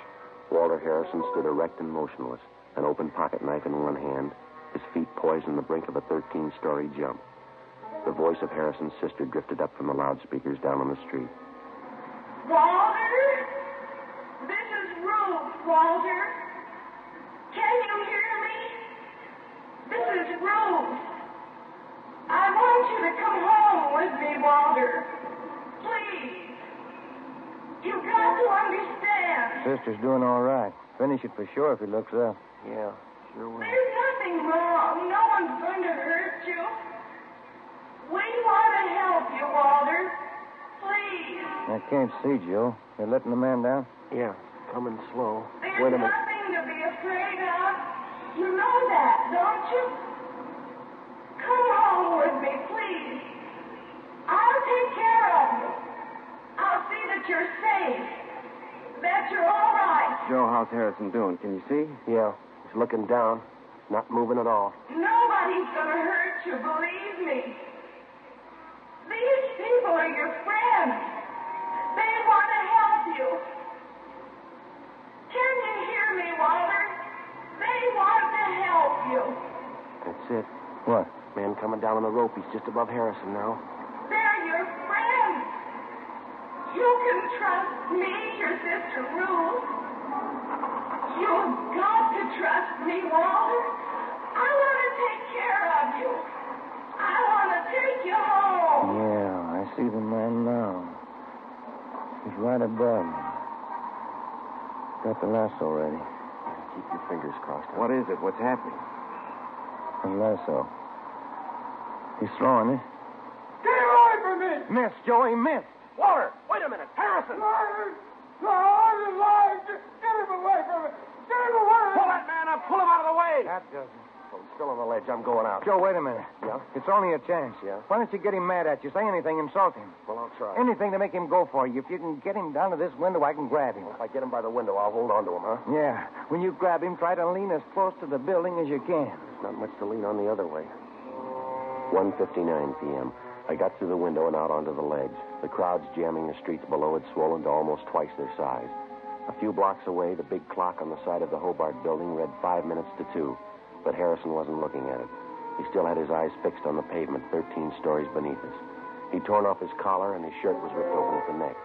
Walter Harrison stood erect and motionless, an open pocket knife in one hand, his feet poised on the brink of a 13-story jump. The voice of Harrison's sister drifted up from the loudspeakers down on the street. Walter? This is Ruth, Walter. Can you hear me? This is Ruth. I want you to come home with me, Walter. Please. You've got to understand. Sister's doing all right. Finish it for sure if he looks up. Yeah, sure will. There's nothing wrong. No one's going to hurt you. We want to help you, Walter. Please. I can't see, Joe. They're letting the man down? Yeah, coming slow. There's Wait a minute. nothing to be afraid of. You know that, don't you? Come home with me, please. I'll take care of you. I'll see that you're safe. That you're all right. Joe, how's Harrison doing? Can you see? Yeah, he's looking down. Not moving at all. Nobody's going to hurt you, believe me. These people are your friends. They want to help you. Can you hear me, Walter? They want to help you. That's it. What? Man coming down on the rope. He's just above Harrison now. They're your friends. You can trust me, your sister Ruth. You've got to trust me, Walter. I want to take care of you. I want to take you home. Yeah, I see the man now. He's right above me. Got the lasso ready. Keep your fingers crossed. Huh? What is it? What's happening? The lasso. He's throwing it. Get away from me! Missed, Joey, missed. Walter, wait a minute. Harrison! No, I'm alive. Get him away from me. Get him away! Pull that man up. Pull him out of the way. That doesn't. Oh, he's still on the ledge. I'm going out. Joe, wait a minute. Yeah? It's only a chance. Yeah? Why don't you get him mad at you? Say anything, insult him. Well, I'll try. Anything to make him go for you. If you can get him down to this window, I can grab him. If I get him by the window, I'll hold on to him, huh? Yeah. When you grab him, try to lean as close to the building as you can. There's not much to lean on the other way. 1:59 p.m. I got through the window and out onto the ledge. The crowds jamming the streets below had swollen to almost twice their size. A few blocks away, the big clock on the side of the Hobart building read 5 minutes to 2, but Harrison wasn't looking at it. He still had his eyes fixed on the pavement 13 stories beneath us. He'd torn off his collar and his shirt was ripped open at the neck.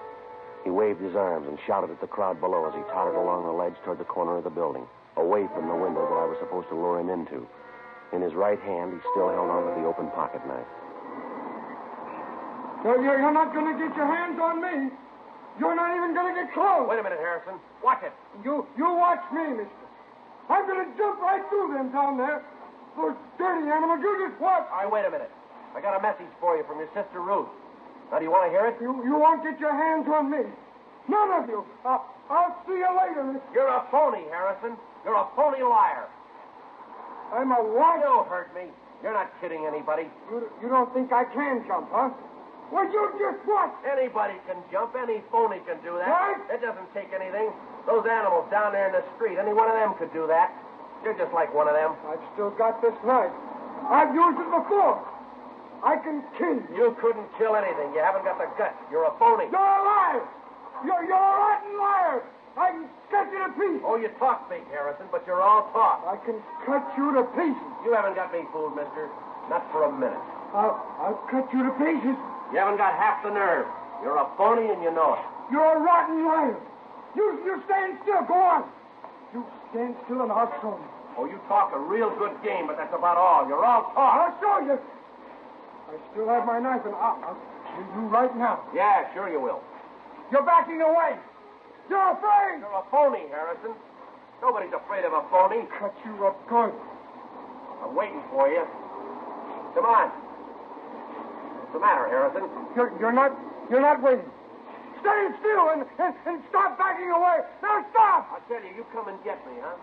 He waved his arms and shouted at the crowd below as he tottered along the ledge toward the corner of the building, away from the window that I was supposed to lure him into. In his right hand, he still held onto the open pocket knife. You're not going to get your hands on me. You're not even going to get close. Wait a minute, Harrison. Watch it. You watch me, mister. I'm going to jump right through them down there. Those dirty animals. You just watch. All right, wait a minute. I got a message for you from your sister Ruth. Now, do you want to hear it? You won't get your hands on me. None of you. I'll see you later, mister. You're a phony, Harrison. You're a phony liar. I'm a what? You heard me. You're not kidding anybody. You don't think I can jump, huh? Well, you just what? Anybody can jump. Any phony can do that. What? It doesn't take anything. Those animals down there in the street, any one of them could do that. You're just like one of them. I've still got this knife. I've used it before. I can kill you. You couldn't kill anything. You haven't got the guts. You're a phony. You're a liar. You're a rotten liar. I can cut you to pieces. Oh, you talk big, Harrison, but you're all talk. I can cut you to pieces. You haven't got me fooled, mister. Not for a minute. I'll cut you to pieces. You haven't got half the nerve. You're a phony and you know it. You're a rotten liar. You stand still. Go on. You stand still and I'll show you. Oh, you talk a real good game, but that's about all. You're all talk. I'll show you. I still have my knife and I'll kill you right now. Yeah, sure you will. You're backing away. You're afraid. You're a phony, Harrison. Nobody's afraid of a phony. Cut you up good. I'm waiting for you. Come on. What's the matter, Harrison? You're not waiting. Stay still and stop backing away. Now stop! I tell you, you come and get me, huh?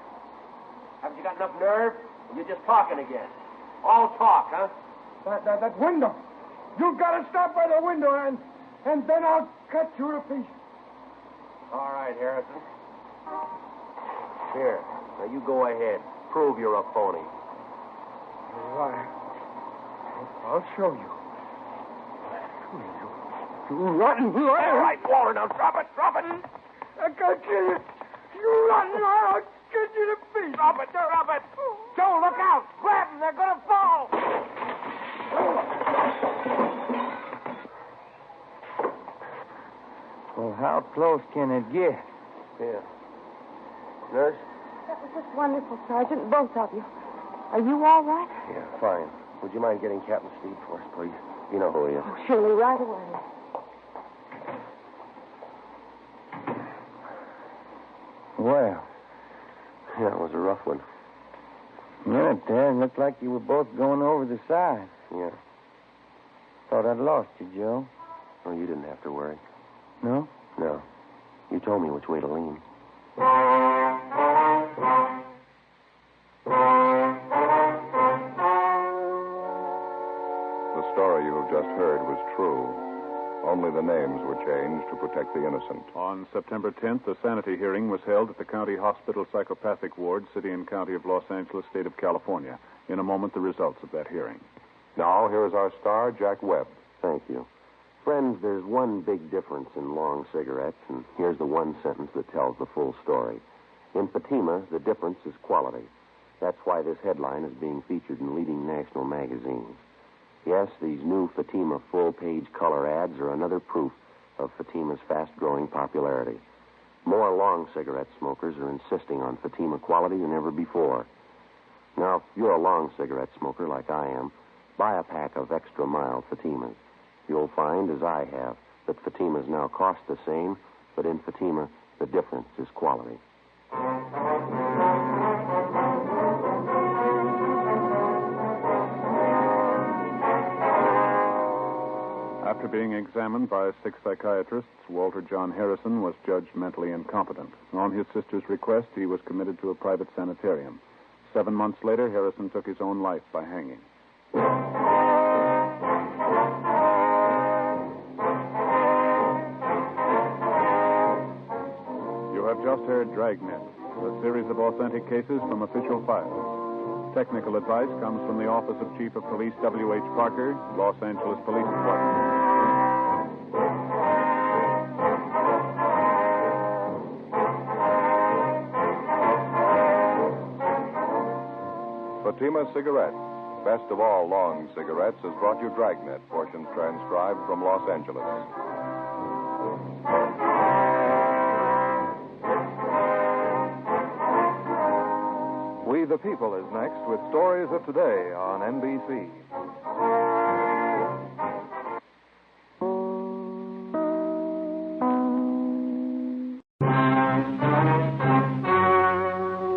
Haven't you got enough nerve? Or you're just talking again. All talk, huh? That window. You've got to stop by the window and then I'll cut you to pieces. All right, Harrison. Here. Now you go ahead. Prove you're a phony. All right. I'll show you. You rotten liar. All right, Walter, now drop it. I can't kill you. You rotten liar. I'll cut you to pieces. Drop it. Joe, look out. Grab them. They're going to fall. Well, how close can it get? Here. Nurse? That was just wonderful, Sergeant, both of you. Are you all right? Yeah, fine. Would you mind getting Captain Steve for us, please? You know who he is. Oh, surely, right away. Well, Yeah, it was a rough one. yeah, Dad, looked like you were both going over the side. Yeah. Thought I'd lost you, Joe. Oh, you didn't have to worry. No? No. You told me which way to lean. The story you have just heard was true. Only the names were changed to protect the innocent. On September 10th, a sanity hearing was held at the County Hospital Psychopathic Ward, City and County of Los Angeles, State of California. In a moment, the results of that hearing. Now, here is our star, Jack Webb. Thank you. Friends, there's one big difference in long cigarettes, and here's the one sentence that tells the full story. In Fatima, the difference is quality. That's why this headline is being featured in leading national magazines. Yes, these new Fatima full-page color ads are another proof of Fatima's fast-growing popularity. More long cigarette smokers are insisting on Fatima quality than ever before. Now, if you're a long cigarette smoker like I am, buy a pack of extra mild Fatimas. You'll find, as I have, that Fatimas now cost the same, but in Fatima, the difference is quality. After being examined by 6 psychiatrists, Walter John Harrison was judged mentally incompetent. On his sister's request, he was committed to a private sanitarium. 7 months later, Harrison took his own life by hanging. You have just heard Dragnet, a series of authentic cases from official files. Technical advice comes from the Office of Chief of Police W.H. Parker, Los Angeles Police Department. Fatima Cigarettes, best of all long cigarettes, has brought you Dragnet, portions transcribed from Los Angeles. We the People is next with Stories of Today on NBC.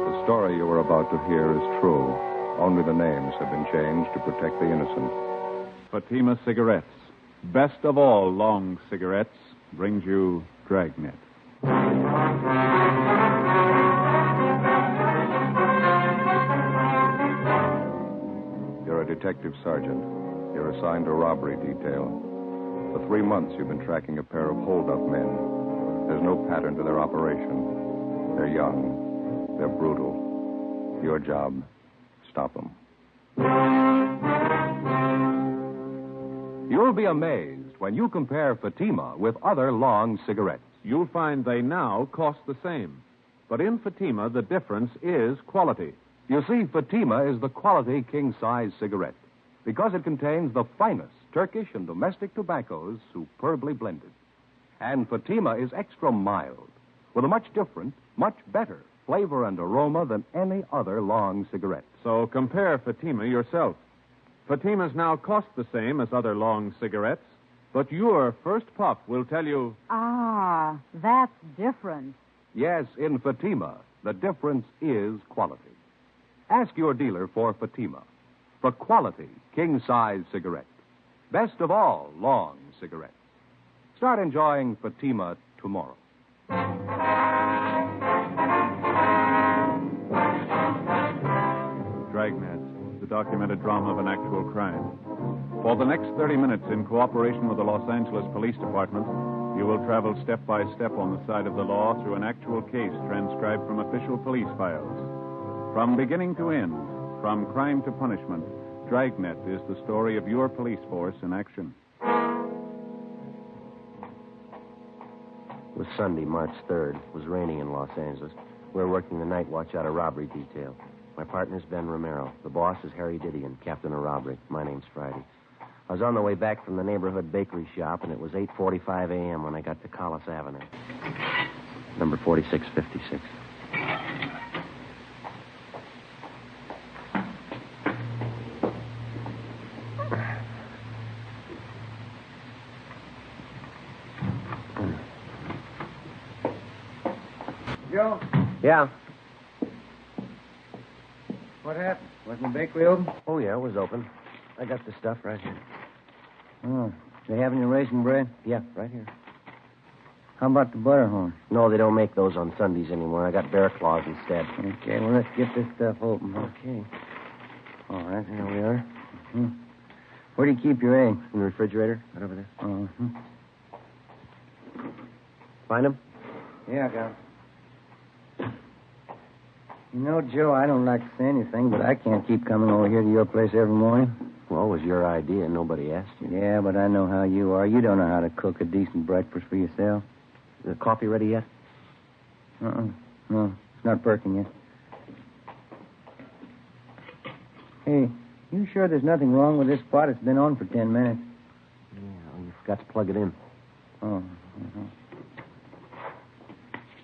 The story you are about to hear is true. Only the names have been changed to protect the innocent. Fatima Cigarettes, best of all long cigarettes, brings you Dragnet. You're a detective sergeant. You're assigned to robbery detail. For 3 months, you've been tracking a pair of hold-up men. There's no pattern to their operation. They're young. They're brutal. Your job, stop them. You'll be amazed when you compare Fatima with other long cigarettes. You'll find they now cost the same. But in Fatima, the difference is quality. You see, Fatima is the quality king-size cigarette because it contains the finest Turkish and domestic tobaccos superbly blended. And Fatima is extra mild with a much different, much better flavor and aroma than any other long cigarette. So compare Fatima yourself. Fatimas now cost the same as other long cigarettes, but your first puff will tell you... Ah, that's different. Yes, in Fatima, the difference is quality. Ask your dealer for Fatima, for quality king-size cigarette. Best of all, long cigarettes. Start enjoying Fatima tomorrow. Dragnet, the documented drama of an actual crime. For the next 30 minutes, in cooperation with the Los Angeles Police Department, you will travel step by step on the side of the law through an actual case transcribed from official police files. From beginning to end, from crime to punishment, Dragnet is the story of your police force in action. It was Sunday, March 3rd. It was raining in Los Angeles. We were working the night watch out of robbery detail. My partner's Ben Romero. The boss is Harry Didion, captain of robbery. My name's Friday. I was on the way back from the neighborhood bakery shop, and it was 8:45 a.m. when I got to Collis Avenue. Number 4656. Joe? Yeah. What happened? Wasn't the bakery open? Oh, yeah, it was open. I got the stuff right here. Oh. They have any raisin bread? Yeah, right here. How about the butterhorn? No, they don't make those on Sundays anymore. I got bear claws instead. Okay, well, let's get this stuff open. Okay. All right, here we are. Mm-hmm. Where do you keep your eggs? In the refrigerator, right over there. Uh-huh. Find them? Yeah, I got 'em. You know, Joe, I don't like to say anything, but I can't keep coming over here to your place every morning. Well, it was your idea. Nobody asked you. Yeah, but I know how you are. You don't know how to cook a decent breakfast for yourself. Is the coffee ready yet? Uh-uh. No, it's not perking yet. Hey, you sure there's nothing wrong with this pot? It's been on for 10 minutes. Yeah, well, you forgot to plug it in. Oh, uh-huh.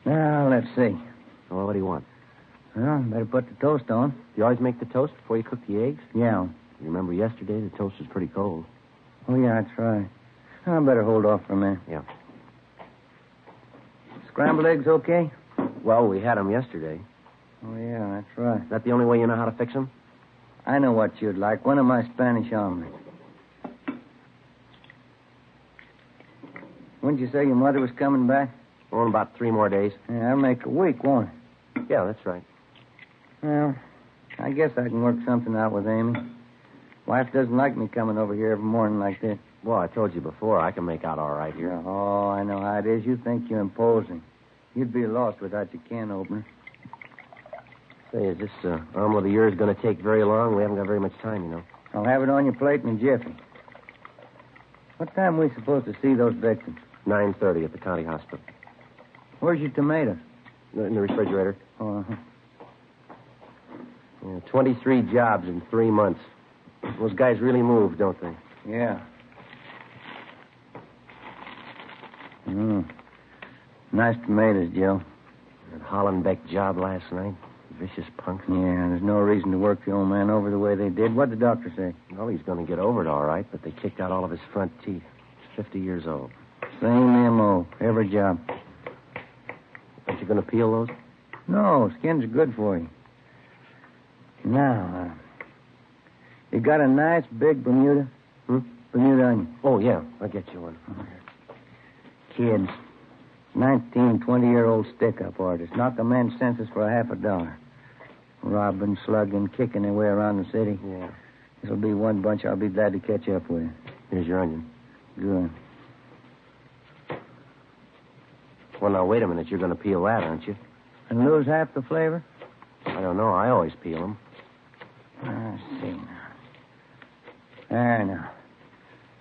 Now, let's see. Well, what do you want? Well, better put the toast on. Do you always make the toast before you cook the eggs? Yeah. You remember yesterday the toast was pretty cold. Oh, yeah, that's right. I better hold off for a minute. Yeah. Scrambled eggs okay? Well, we had them yesterday. Oh, yeah, that's right. Is that the only way you know how to fix them? I know what you'd like. One of my Spanish omelets. When'd you say your mother was coming back? Oh, in about 3 more days. Yeah, that'll make a week, won't it? Yeah, that's right. Well, I guess I can work something out with Amy. Wife doesn't like me coming over here every morning like this. Well, I told you before, I can make out all right here. Oh, I know how it is. You think you're imposing. You'd be lost without your can opener. Say, is this omelet of yours going to take very long? We haven't got very much time, you know. I'll have it on your plate in a jiffy. What time are we supposed to see those victims? 9:30 at the county hospital. Where's your tomatoes? In the refrigerator. Oh, uh-huh. Yeah, 23 jobs in 3 months. Those guys really move, don't they? Yeah. Nice tomatoes, Joe. That Hollenbeck job last night. Vicious punks. Yeah, there's no reason to work the old man over the way they did. What'd the doctor say? Well, he's going to get over it all right, but they kicked out all of his front teeth. He's 50 years old. Same M.O. Every job. Aren't you going to peel those? No, skins are good for you. Now, you got a nice big Bermuda? Bermuda onion. Oh, yeah. I'll get you one. Kids. 19, 20-year-old stick-up artists. Knock a man's senses for $50. Robbing, slugging, kicking their way around the city. Yeah. This'll be one bunch I'll be glad to catch up with. Here's your onion. Good. Well, now, wait a minute. You're going to peel that, aren't you? And lose half the flavor? I don't know. I always peel them. I see now. There now.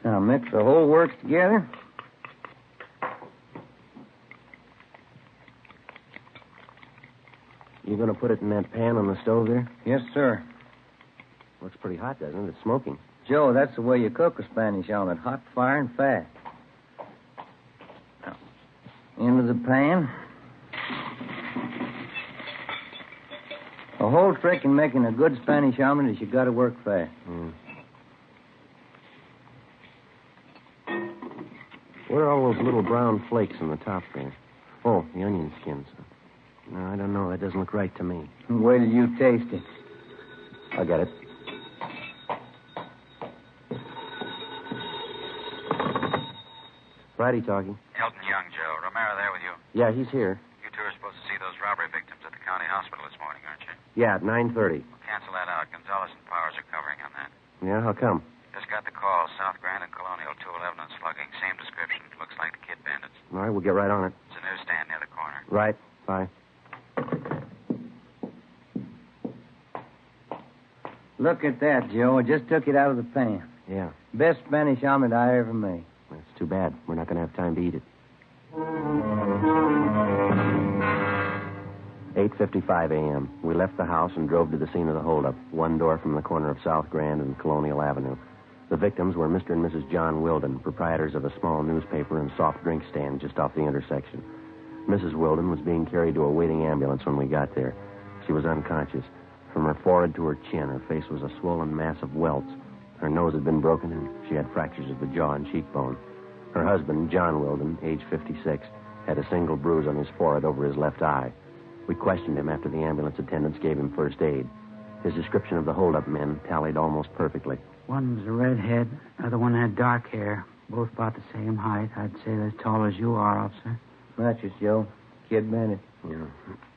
Now mix the whole works together. You going to put it in that pan on the stove there? Yes, sir. Looks pretty hot, doesn't it? It's smoking. Joe, that's the way you cook a Spanish omelet. Hot, fire, and fast. Now, into the pan. The whole trick in making a good Spanish omelet is you got to work fast. Where are all those little brown flakes on the top there? Oh, the onion skins. No, I don't know. That doesn't look right to me. Wait till you taste it. I'll get it. Friday talking. Elton Young, Joe. Romero there with you? Yeah, he's here. You two are supposed to see those robbery victims at the county hospital this morning, aren't you? Yeah, at 9:30. Well, cancel that out. Gonzalez and Powers are covering on that. Yeah, how come? Just got the call. South Grand and Colonial, 211 and slugging. Same description. Looks like the kid bandits. All right, we'll get right on it. It's a newsstand near the corner. Right. Bye. Look at that, Joe. I just took it out of the pan. Yeah. Best Spanish omelet I ever made. That's too bad. We're not going to have time to eat it. 8:55 a.m. We left the house and drove to the scene of the holdup, one door from the corner of South Grand and Colonial Avenue. The victims were Mr. and Mrs. John Wilden, proprietors of a small newspaper and soft drink stand just off the intersection. Mrs. Wilden was being carried to a waiting ambulance when we got there. She was unconscious. From her forehead to her chin, her face was a swollen mass of welts. Her nose had been broken, and she had fractures of the jaw and cheekbone. Her husband, John Wilden, age 56, had a single bruise on his forehead over his left eye. We questioned him after the ambulance attendants gave him first aid. His description of the holdup men tallied almost perfectly. One was a redhead, the other one had dark hair. Both about the same height. I'd say they're as tall as you are, officer. Matches, Joe. Kid bandit. Yeah.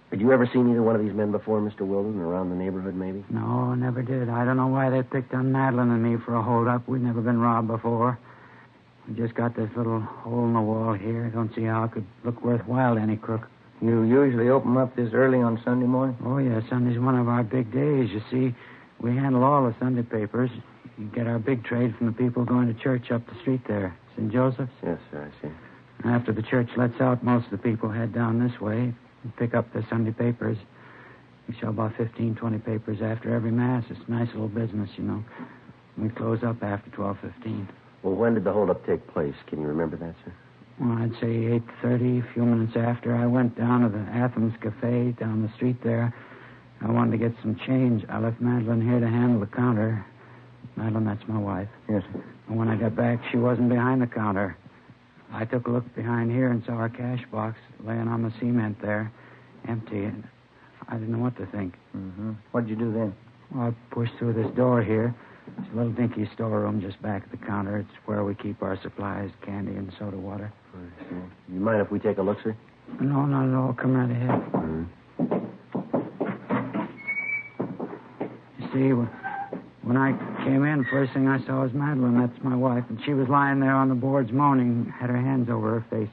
Had you ever seen either one of these men before, Mr. Wilden, around the neighborhood, maybe? No, never did. I don't know why they picked on Madeline and me for a holdup. We'd never been robbed before. We just got this little hole in the wall here. I don't see how it could look worthwhile to any crook. You usually open up this early on Sunday morning? Oh, yeah. Sunday's one of our big days. You see, we handle all the Sunday papers. You get our big trade from the people going to church up the street there. St. Joseph's? Yes, sir, I see. After the church lets out, most of the people head down this way and pick up their Sunday papers. We sell about 15, 20 papers after every Mass. It's a nice little business, you know. We close up after 12:15. Well, when did the holdup take place? Can you remember that, sir? Well, I'd say 8:30, a few minutes after. I went down to the Athens Cafe down the street there. I wanted to get some change. I left Madeline here to handle the counter. Madeline, that's my wife. Yes, sir. And when I got back, she wasn't behind the counter. I took a look behind here and saw her cash box laying on the cement there, empty, and I didn't know what to think. Mm-hmm. What'd you do then? Well, I pushed through this door here. It's a little dinky storeroom just back at the counter. It's where we keep our supplies, candy and soda water. I see. You mind if we take a look, sir? No, not at all. Come right ahead. Mm-hmm. You see, when I came in, first thing I saw was Madeline. That's my wife. And she was lying there on the boards moaning, had her hands over her face.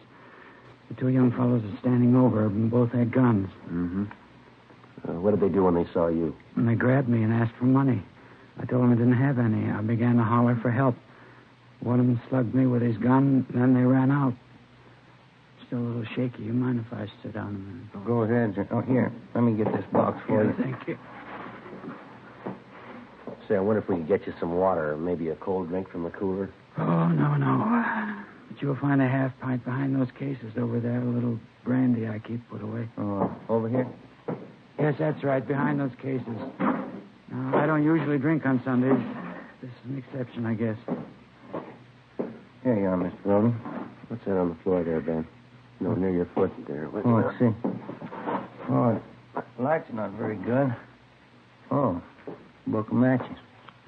The two young fellows were standing over her, and both had guns. Mm-hmm. What did they do when they saw you? And they grabbed me and asked for money. I told them I didn't have any. I began to holler for help. One of them slugged me with his gun, and then they ran out. Still a little shaky. You mind if I sit down a minute? Go ahead, sir. Oh, here. Let me get this box for you. Thank you. Say, I wonder if we could get you some water, or maybe a cold drink from the cooler. Oh, no. But you'll find a half pint behind those cases over there. A little brandy I keep put away. Oh, over here? Yes, that's right. Behind those cases. No, I don't usually drink on Sundays. This is an exception, I guess. Here you are, Mr. Wilden. What's that on the floor there, Ben? No, near your foot there. Let's see. Oh, the lights are not very good. Oh, book of matches.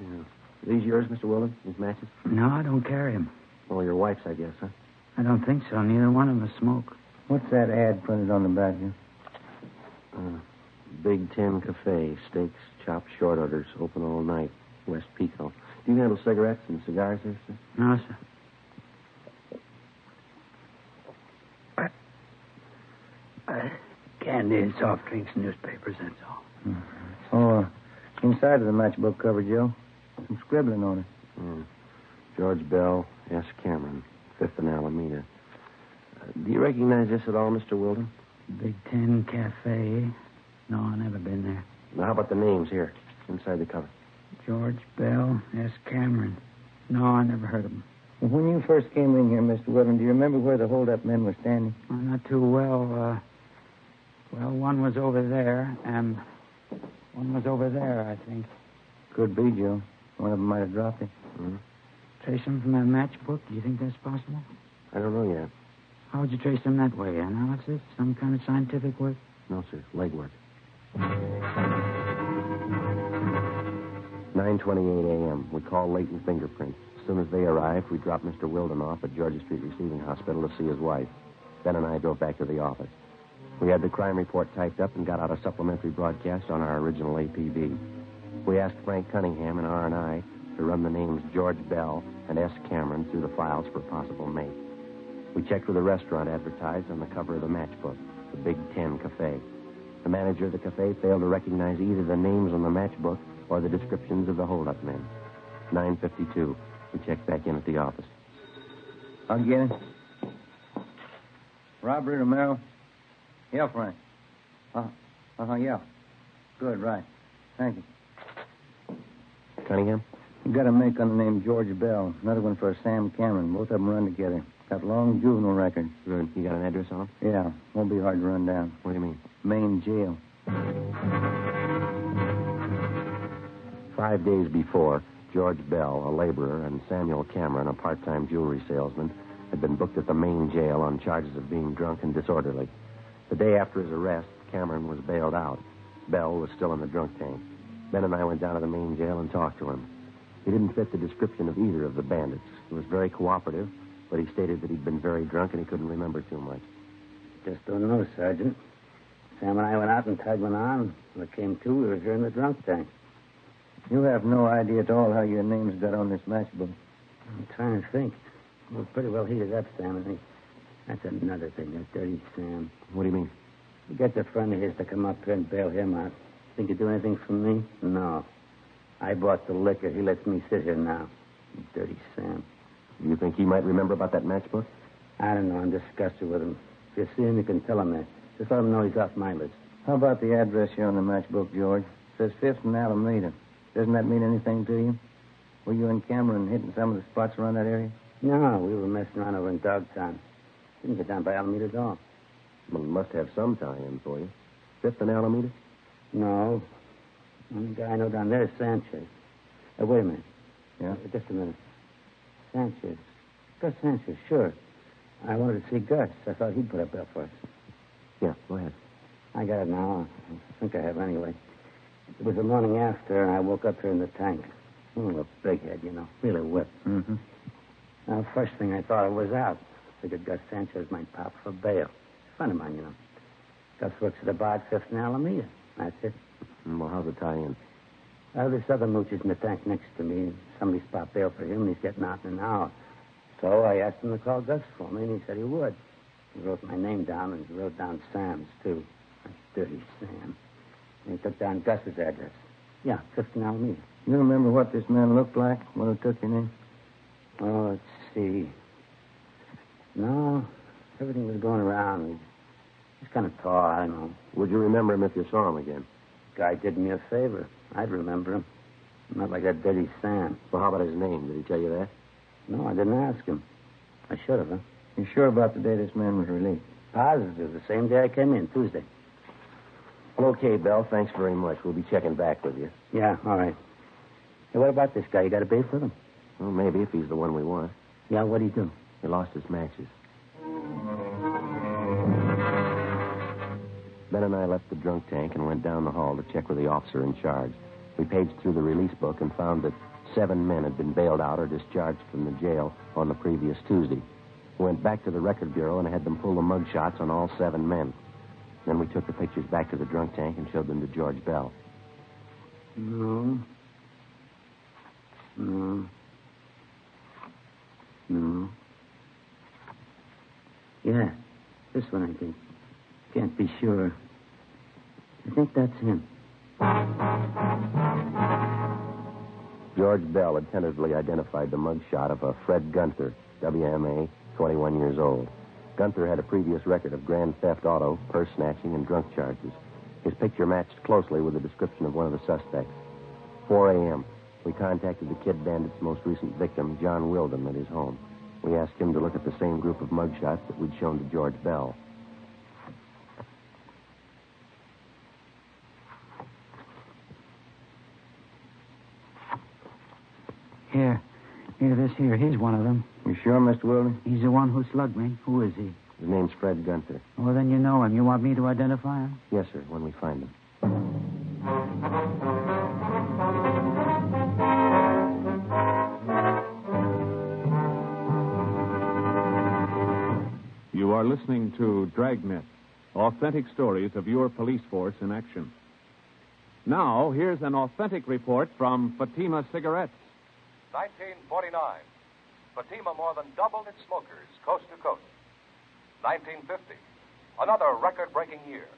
Yeah. Are these yours, Mr. Wilden, these matches? No, I don't carry them. Well, your wife's, I guess, huh? I don't think so. Neither one of us smoke. What's that ad printed on the back here? Big Ten Cafe, steaks, chopped short orders, open all night, West Pico. Do you handle cigarettes and cigars there, sir? No, sir. Candy and soft drinks and newspapers, that's all. Mm-hmm. Oh, inside of the matchbook cover, Joe, some scribbling on it. George Bell, S. Cameron, 5th and Alameda. Do you recognize this at all, Mr. Wilden? Big Ten Cafe. No, I've never been there. Now, how about the names here, inside the cover? George Bell, S. Cameron. No, I never heard of them. Well, when you first came in here, Mr. Wilden, do you remember where the hold-up men were standing? Well, not too well. One was over there, and one was over there, I think. Could be, Joe. One of them might have dropped it. Mm-hmm. Trace them from that matchbook? Do you think that's possible? I don't know yet. How would you trace them that way? Analysis? Some kind of scientific work? No, sir. Legwork. 9:28 a.m. We called Leighton Fingerprints. As soon as they arrived, we dropped Mr. Wilden off at Georgia Street Receiving Hospital to see his wife. Ben and I drove back to the office. We had the crime report typed up and got out a supplementary broadcast on our original APB. We asked Frank Cunningham and R&I to run the names George Bell and S. Cameron through the files for a possible mate. We checked with the restaurant advertised on the cover of the matchbook, the Big Ten Cafe. The manager of the cafe failed to recognize either the names on the matchbook or the descriptions of the hold-up men. 9:52. We checked back in at the office. I'll get it. Robbery, Romero? Yeah, Frank. Yeah. Good, right. Thank you. Cunningham? You got a make on the name George Bell. Another one for Sam Cameron. Both of them run together. Got long juvenile record. Good. You got an address on them? Yeah. Won't be hard to run down. What do you mean? Main jail. 5 days before, George Bell, a laborer, and Samuel Cameron, a part-time jewelry salesman, had been booked at the main jail on charges of being drunk and disorderly. The day after his arrest, Cameron was bailed out. Bell was still in the drunk tank. Ben and I went down to the main jail and talked to him. He didn't fit the description of either of the bandits. He was very cooperative, but he stated that he'd been very drunk and he couldn't remember too much. Just don't know, Sergeant. Sam and I went out and tied one on. When it came to, we were here in the drunk tank. You have no idea at all how your names got on this matchbook. I'm trying to think. We're pretty well heated up, Sam, I think. That's another thing, that dirty Sam. What do you mean? He gets a friend of his to come up here and bail him out. Think he'd do anything for me? No. I bought the liquor. He lets me sit here now. Dirty Sam. You think he might remember about that matchbook? I don't know. I'm disgusted with him. If you see him, you can tell him that. Just let him know he's off my list. How about the address here on the matchbook, George? It says 5th and Alameda. Doesn't that mean anything to you? Were you and Cameron hitting some of the spots around that area? No, we were messing around over in Dogtown. Didn't get down by Alameda at all. Well, it must have some tie-in for you. 5th and Alameda? No. The only guy I know down there is Sanchez. Wait a minute. Yeah? Just a minute. Sanchez. Gus Sanchez, sure. I wanted to see Gus. I thought he'd put up there for us. Yeah, go ahead. I got it now. I think I have anyway. It was the morning after, and I woke up here in the tank. A big head, you know. Really whipped. Mm-hmm. Now, first thing I thought I was out. Figured Gus Sanchez might pop for bail. A friend of mine, you know. Gus works at the bar at 5th and Alameda. That's it. Well, how's the tie-in? This other mooch is in the tank next to me. Somebody's popped bail for him, and he's getting out in an hour. So I asked him to call Gus for me, and he said he would. He wrote my name down, and he wrote down Sam's, too. That dirty Sam. And he took down Gus's address. Yeah, 5th and Alameda. You remember what this man looked like when he took your name? Oh, let's see. No, everything was going around. He's kind of tall, I don't know. Would you remember him if you saw him again? Guy did me a favor. I'd remember him. Not like that dirty Sam. Well, how about his name? Did he tell you that? No, I didn't ask him. I should have, huh? You sure about the day this man was released? Positive. The same day I came in, Tuesday. Well, okay, Bell. Thanks very much. We'll be checking back with you. Yeah, all right. Hey, what about this guy? You got a bait with him? Well, maybe, if he's the one we want. Yeah, what'd he do? He lost his matches. Ben and I left the drunk tank and went down the hall to check with the officer in charge. We paged through the release book and found that 7 men had been bailed out or discharged from the jail on the previous Tuesday. We went back to the record bureau and had them pull the mug shots on all 7 men. Then we took the pictures back to the drunk tank and showed them to George Bell. No. Yeah, this one, I think. Can't be sure. I think that's him. George Bell had tentatively identified the mugshot of a Fred Gunther, WMA, 21 years old. Gunther had a previous record of grand theft auto, purse snatching, and drunk charges. His picture matched closely with the description of one of the suspects. 4 a.m., we contacted the Kid Bandit's most recent victim, John Wilden, at his home. We asked him to look at the same group of mugshots that we'd shown to George Bell. Here, he's one of them. You sure, Mr. Wilden? He's the one who slugged me. Who is he? His name's Fred Gunther. Oh, then you know him. You want me to identify him? Yes, sir, when we find him. are listening to Dragnet, authentic stories of your police force in action. Now, here's an authentic report from Fatima Cigarettes. 1949. Fatima more than doubled its smokers coast to coast. 1950. Another record-breaking year,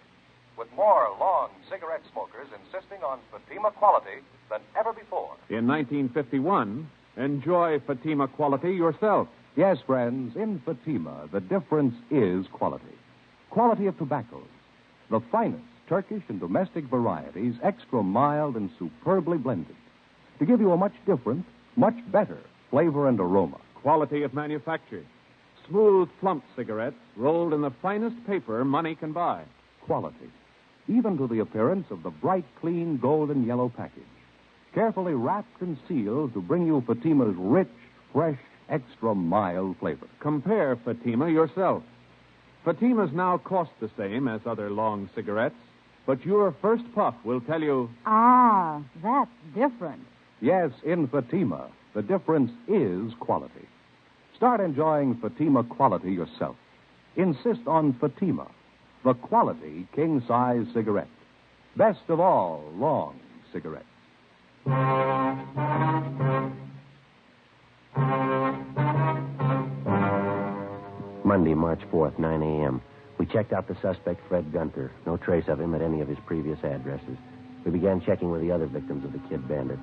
with more long cigarette smokers insisting on Fatima quality than ever before. In 1951, enjoy Fatima quality yourself. Yes, friends, in Fatima, the difference is quality. Quality of tobaccos. The finest Turkish and domestic varieties, extra mild and superbly blended, to give you a much different, much better flavor and aroma. Quality of manufacture. Smooth, plump cigarettes rolled in the finest paper money can buy. Quality. Even to the appearance of the bright, clean, golden yellow package. Carefully wrapped and sealed to bring you Fatima's rich, fresh, extra mild flavor. Compare Fatima yourself. Fatimas now cost the same as other long cigarettes, but your first puff will tell you... Ah, that's different. Yes, in Fatima, the difference is quality. Start enjoying Fatima quality yourself. Insist on Fatima, the quality king-size cigarette. Best of all long cigarettes. Monday, March 4th, 9 a.m. We checked out the suspect, Fred Gunther. No trace of him at any of his previous addresses. We began checking with the other victims of the Kid Bandit.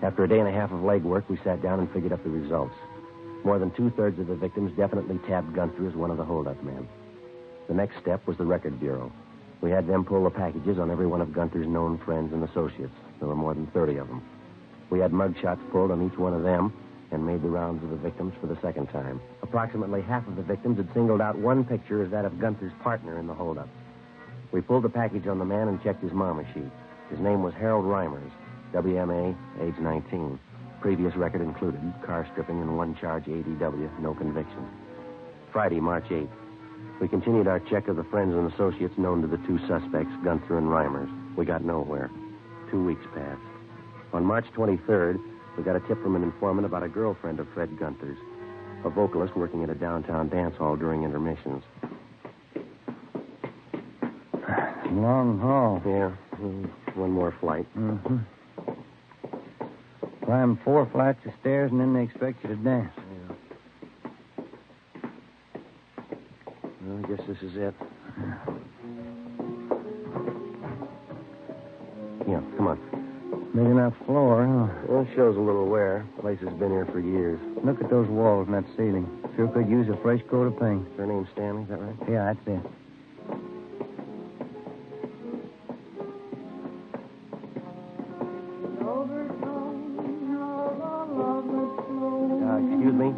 After a day and a half of legwork, we sat down and figured up the results. More than two-thirds of the victims definitely tabbed Gunther as one of the hold-up men. The next step was the Record Bureau. We had them pull the packages on every one of Gunther's known friends and associates. There were more than 30 of them. We had mugshots pulled on each one of them and made the rounds of the victims for the second time. Approximately half of the victims had singled out one picture as that of Gunther's partner in the holdup. We pulled the package on the man and checked his mama sheet. His name was Harold Reimers, WMA, age 19. Previous record included car stripping and one charge ADW, no conviction. Friday, March 8th. We continued our check of the friends and associates known to the two suspects, Gunther and Reimers. We got nowhere. 2 weeks passed. On March 23rd, we got a tip from an informant about a girlfriend of Fred Gunther's, a vocalist working at a downtown dance hall during intermissions. Long haul. Yeah, one more flight. Mm-hmm. Climb 4 flights of stairs, and then they expect you to dance. Well, I guess this is it. Yeah, come on. Big enough floor, huh? Well, it shows a little wear. The place has been here for years. Look at those walls and that ceiling. Sure could use a fresh coat of paint. Her name's Stanley, is that right? Yeah, that's it. Excuse me?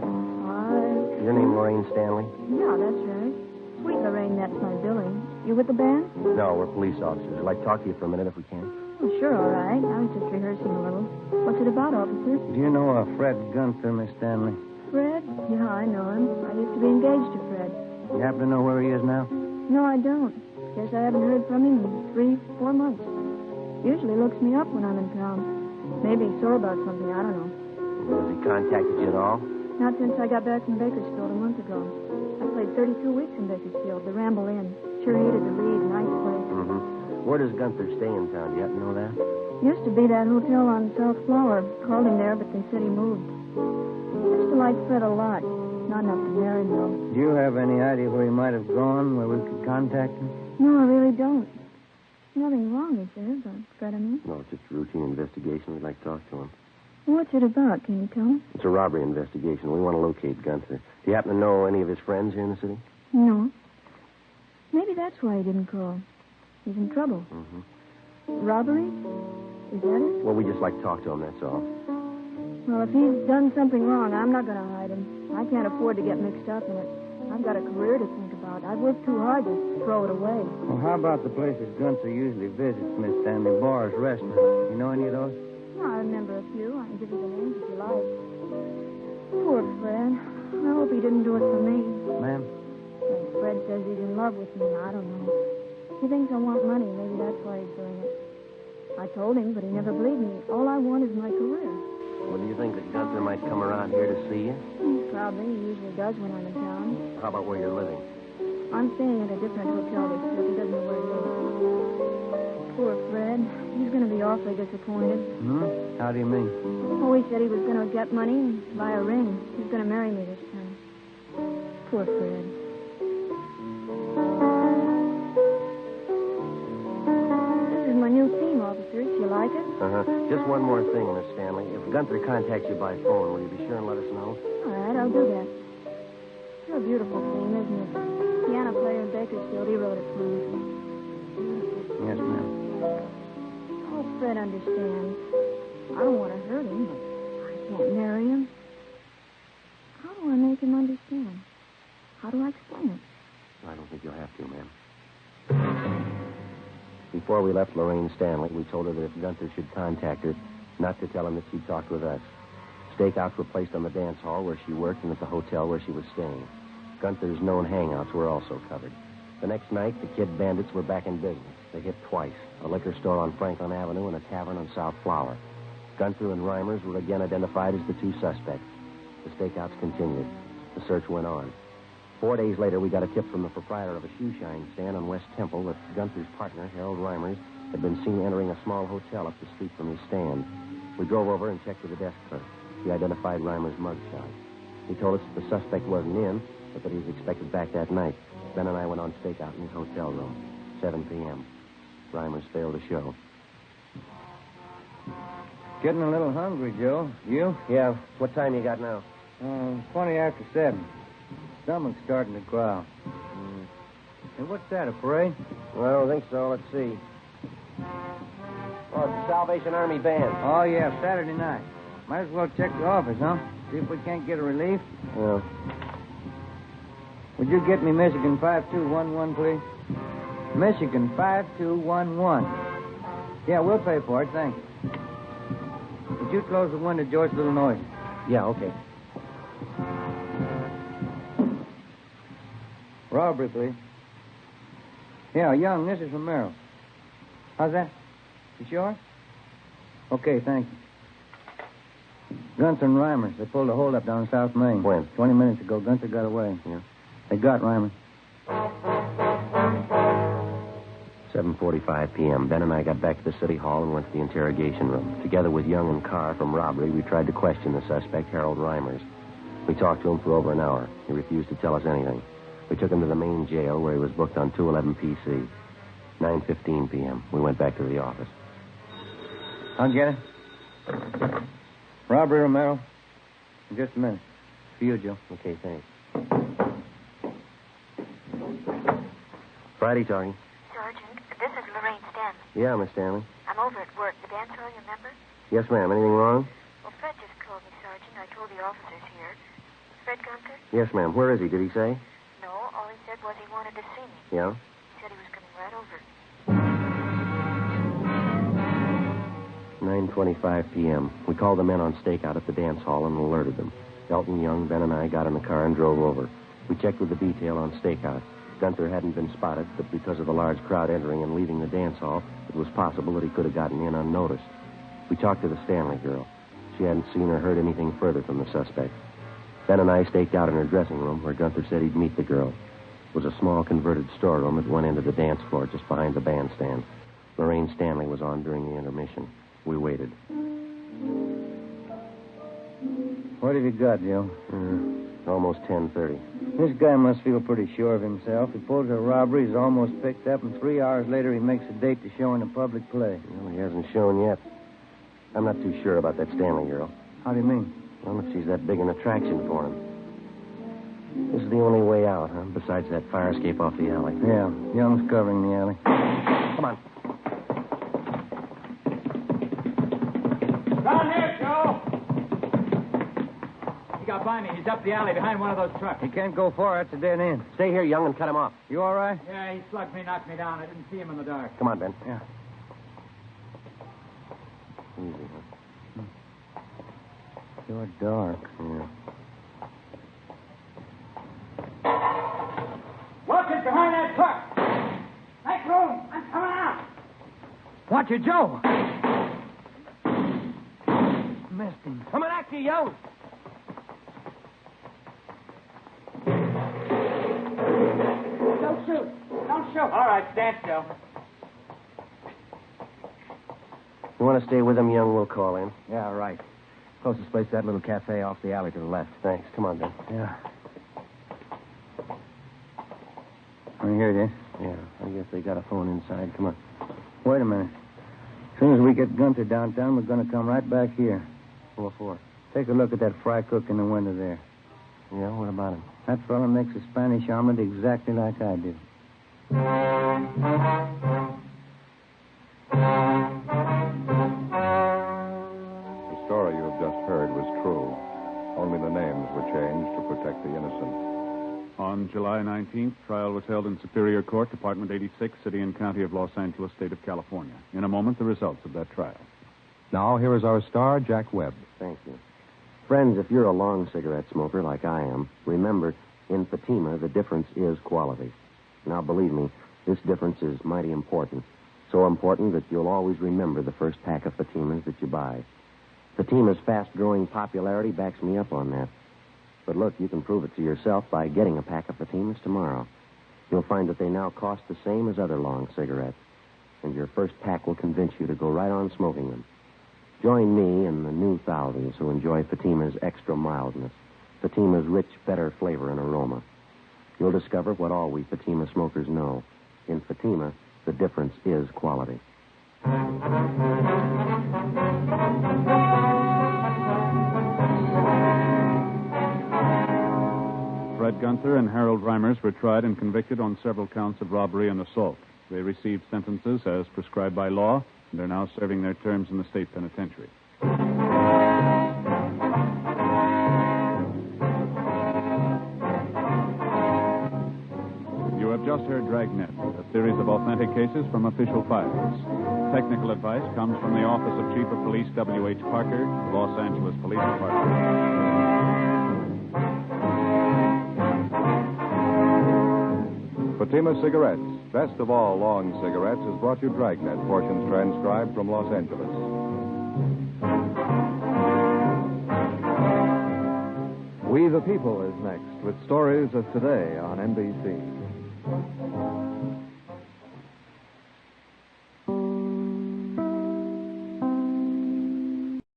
Your name Lorraine Stanley? Yeah, that's right. Sweet Lorraine, that's my billing. You with the band? No, we're police officers. We'd like to talk to you for a minute if we can. Oh, sure, all right. I was just rehearsing a little. What's it about, officer? Do you know Fred Gunther, Miss Stanley? Fred? Yeah, I know him. I used to be engaged to Fred. You happen to know where he is now? No, I don't. Guess I haven't heard from him in 3-4 months. Usually looks me up when I'm in town. Maybe he's sore about something, I don't know. Has he contacted you at all? Not since I got back from Bakersfield a month ago. I played 32 weeks in Bakersfield, the Ramble Inn. Sure hated to leave, nice place. Mm-hmm. Where does Gunther stay in town? Do you happen to know that? Used to be that hotel on South Flower. Called him there, but they said he moved. Used to like Fred a lot. Not enough to marry him, though. Do you have any idea where he might have gone, where we could contact him? No, I really don't. Nothing wrong, is there, Fred, I mean? No, it's just a routine investigation. We'd like to talk to him. What's it about? Can you tell me? It's a robbery investigation. We want to locate Gunther. Do you happen to know any of his friends here in the city? No. Maybe that's why he didn't call. He's in trouble. Mm-hmm. Robbery? Is that it? Well, we just like to talk to him, that's all. Well, if he's done something wrong, I'm not going to hide him. I can't afford to get mixed up in it. I've got a career to think about. I've worked too hard to throw it away. Well, how about the places Gunther usually visits, Miss Stanley? Bars, restaurants. You know any of those? Well, I remember a few. I can give you the names if you like. Poor Fred. I hope he didn't do it for me. Ma'am? Well, Fred says he's in love with me. I don't know. He thinks I want money. Maybe that's why he's doing it. I told him, but he never believed me. All I want is my career. Well, do you think that Gunther might come around here to see you? Probably. He usually does when I'm in town. How about where you're living? I'm staying at a different hotel this trip. He doesn't know where to go. Poor Fred. He's going to be awfully disappointed. How do you mean? Oh, he said he was going to get money and buy a ring. He's going to marry me this time. Poor Fred. This is my new theme, officers. You like it? Just one more thing, Miss Stanley. If Gunther contacts you by phone, will you be sure and let us know? All right, I'll do that. It's a beautiful theme, isn't it? Piano player in Bakersfield, he wrote it for me. Yes, ma'am. Oh, Fred understands. I don't want to hurt him, but I can't marry him. How do I make him understand? How do I explain it? I don't think you'll have to, ma'am. Before we left Lorraine Stanley, we told her that if Gunther should contact her, not to tell him that she'd talked with us. Stakeouts were placed on the dance hall where she worked and at the hotel where she was staying. Gunther's known hangouts were also covered. The next night, the Kid Bandits were back in business. They hit twice, a liquor store on Franklin Avenue and a tavern on South Flower. Gunther and Reimers were again identified as the two suspects. The stakeouts continued. The search went on. 4 days later, we got a tip from the proprietor of a shoe shine stand on West Temple that Gunther's partner, Harold Reimers, had been seen entering a small hotel up the street from his stand. We drove over and checked with the desk clerk. He identified Reimers' mugshot. He told us that the suspect wasn't in, but that he was expected back that night. Ben and I went on stakeout in his hotel room. 7 p.m. Reimers failed to show. Getting a little hungry, Joe. You? Yeah. What time you got now? 20 after 7. Stomach's starting to growl. Hey, what's that, a parade? Well, I don't think so. Let's see. Oh, it's the Salvation Army Band. Oh, yeah, Saturday night. Might as well check the office, huh? See if we can't get a relief. Yeah. Would you get me Michigan 5211, please? Michigan 5211. Yeah, we'll pay for it, thanks. Would you close the window, George? A little noise. Yeah, okay. Robbery, please. Yeah, Young, this is from Merrill. How's that? You sure? Okay, thank you. Gunther and Reimers, they pulled a holdup down South Main. When? 20 minutes ago. Gunther got away. Yeah. They got Reimers. 7:45 p.m. Ben and I got back to the city hall and went to the interrogation room. Together with Young and Carr from robbery, we tried to question the suspect, Harold Reimers. We talked to him for over an hour. He refused to tell us anything. We took him to the main jail where he was booked on 211 PC. 9:15 p.m. We went back to the office. I'll get it. Robbery, Romero. In just a minute. For you, Joe. Okay, thanks. Friday talking. Sergeant, this is Lorraine Stanley. Yeah, Miss Stanley. I'm over at work. The dance hall, you remember? Yes, ma'am. Anything wrong? Well, Fred just called me, Sergeant. I told the officers here. Fred Gunther? Yes, ma'am. Where is he? Did he say? No, all he said was he wanted to see me. Yeah? He said he was coming right over. 9:25 p.m. We called the men on stakeout at the dance hall and alerted them. Elton, Young, Ben, and I got in the car and drove over. We checked with the detail on stakeout. Gunther hadn't been spotted, but because of the large crowd entering and leaving the dance hall, it was possible that he could have gotten in unnoticed. We talked to the Stanley girl. She hadn't seen or heard anything further from the suspect. Ben and I staked out in her dressing room where Gunther said he'd meet the girl. It was a small converted storeroom at one end of the dance floor just behind the bandstand. Lorraine Stanley was on during the intermission. We waited. What have you got, Joe? Almost 10:30. This guy must feel pretty sure of himself. He pulls a robbery, he's almost picked up, and 3 hours later he makes a date to show in a public play. Well, he hasn't shown yet. I'm not too sure about that Stanley girl. How do you mean? Well, if she's that big an attraction for him. This is the only way out, huh? Besides that fire escape off the alley. Yeah, Young's covering the alley. Come on. Down here, Joe! He got by me. He's up the alley behind one of those trucks. He can't go far. That's a dead end. Stay here, Young, and cut him off. You all right? Yeah, he slugged me, knocked me down. I didn't see him in the dark. Come on, Ben. Yeah. Easy, huh? You're dark. Yeah. Watch it behind that truck. Make room. I'm coming out. Watch it, Joe. Missed him. Coming at you, Young. you? All right, stand still. You want to stay with him, Young? We'll call in. Yeah, right. Closest place to that little cafe off the alley to the left. Thanks. Come on, Ben. Yeah. Oh, here it is. Yeah, I guess they got a phone inside. Come on. Wait a minute. As soon as we get Gunter downtown, we're going to come right back here. What for? Take a look at that fry cook in the window there. Yeah, what about him? That fella makes a Spanish omelet exactly like I do. The story you have just heard was true. Only the names were changed to protect the innocent. On July 19th, trial was held in Superior Court, Department 86, City and County of Los Angeles, State of California. In a moment, the results of that trial. Now, here is our star, Jack Webb. Thank you. Friends, if you're a long cigarette smoker like I am, remember, in Fatima, the difference is quality. Now, believe me, this difference is mighty important. So important that you'll always remember the first pack of Fatimas that you buy. Fatima's fast-growing popularity backs me up on that. But look, you can prove it to yourself by getting a pack of Fatimas tomorrow. You'll find that they now cost the same as other long cigarettes. And your first pack will convince you to go right on smoking them. Join me and the new thousands who enjoy Fatima's extra mildness, Fatima's rich, better flavor and aroma. You'll discover what all we Fatima smokers know. In Fatima, the difference is quality. Fred Gunther and Harold Reimers were tried and convicted on several counts of robbery and assault. They received sentences as prescribed by law, and are now serving their terms in the state penitentiary. You have just heard Dragnet, a series of authentic cases from official files. Technical advice comes from the Office of Chief of Police W.H. Parker, Los Angeles Police Department. Fatima Cigarettes, best of all long cigarettes, has brought you Dragnet, portions transcribed from Los Angeles. We the People is next with stories of today on NBC.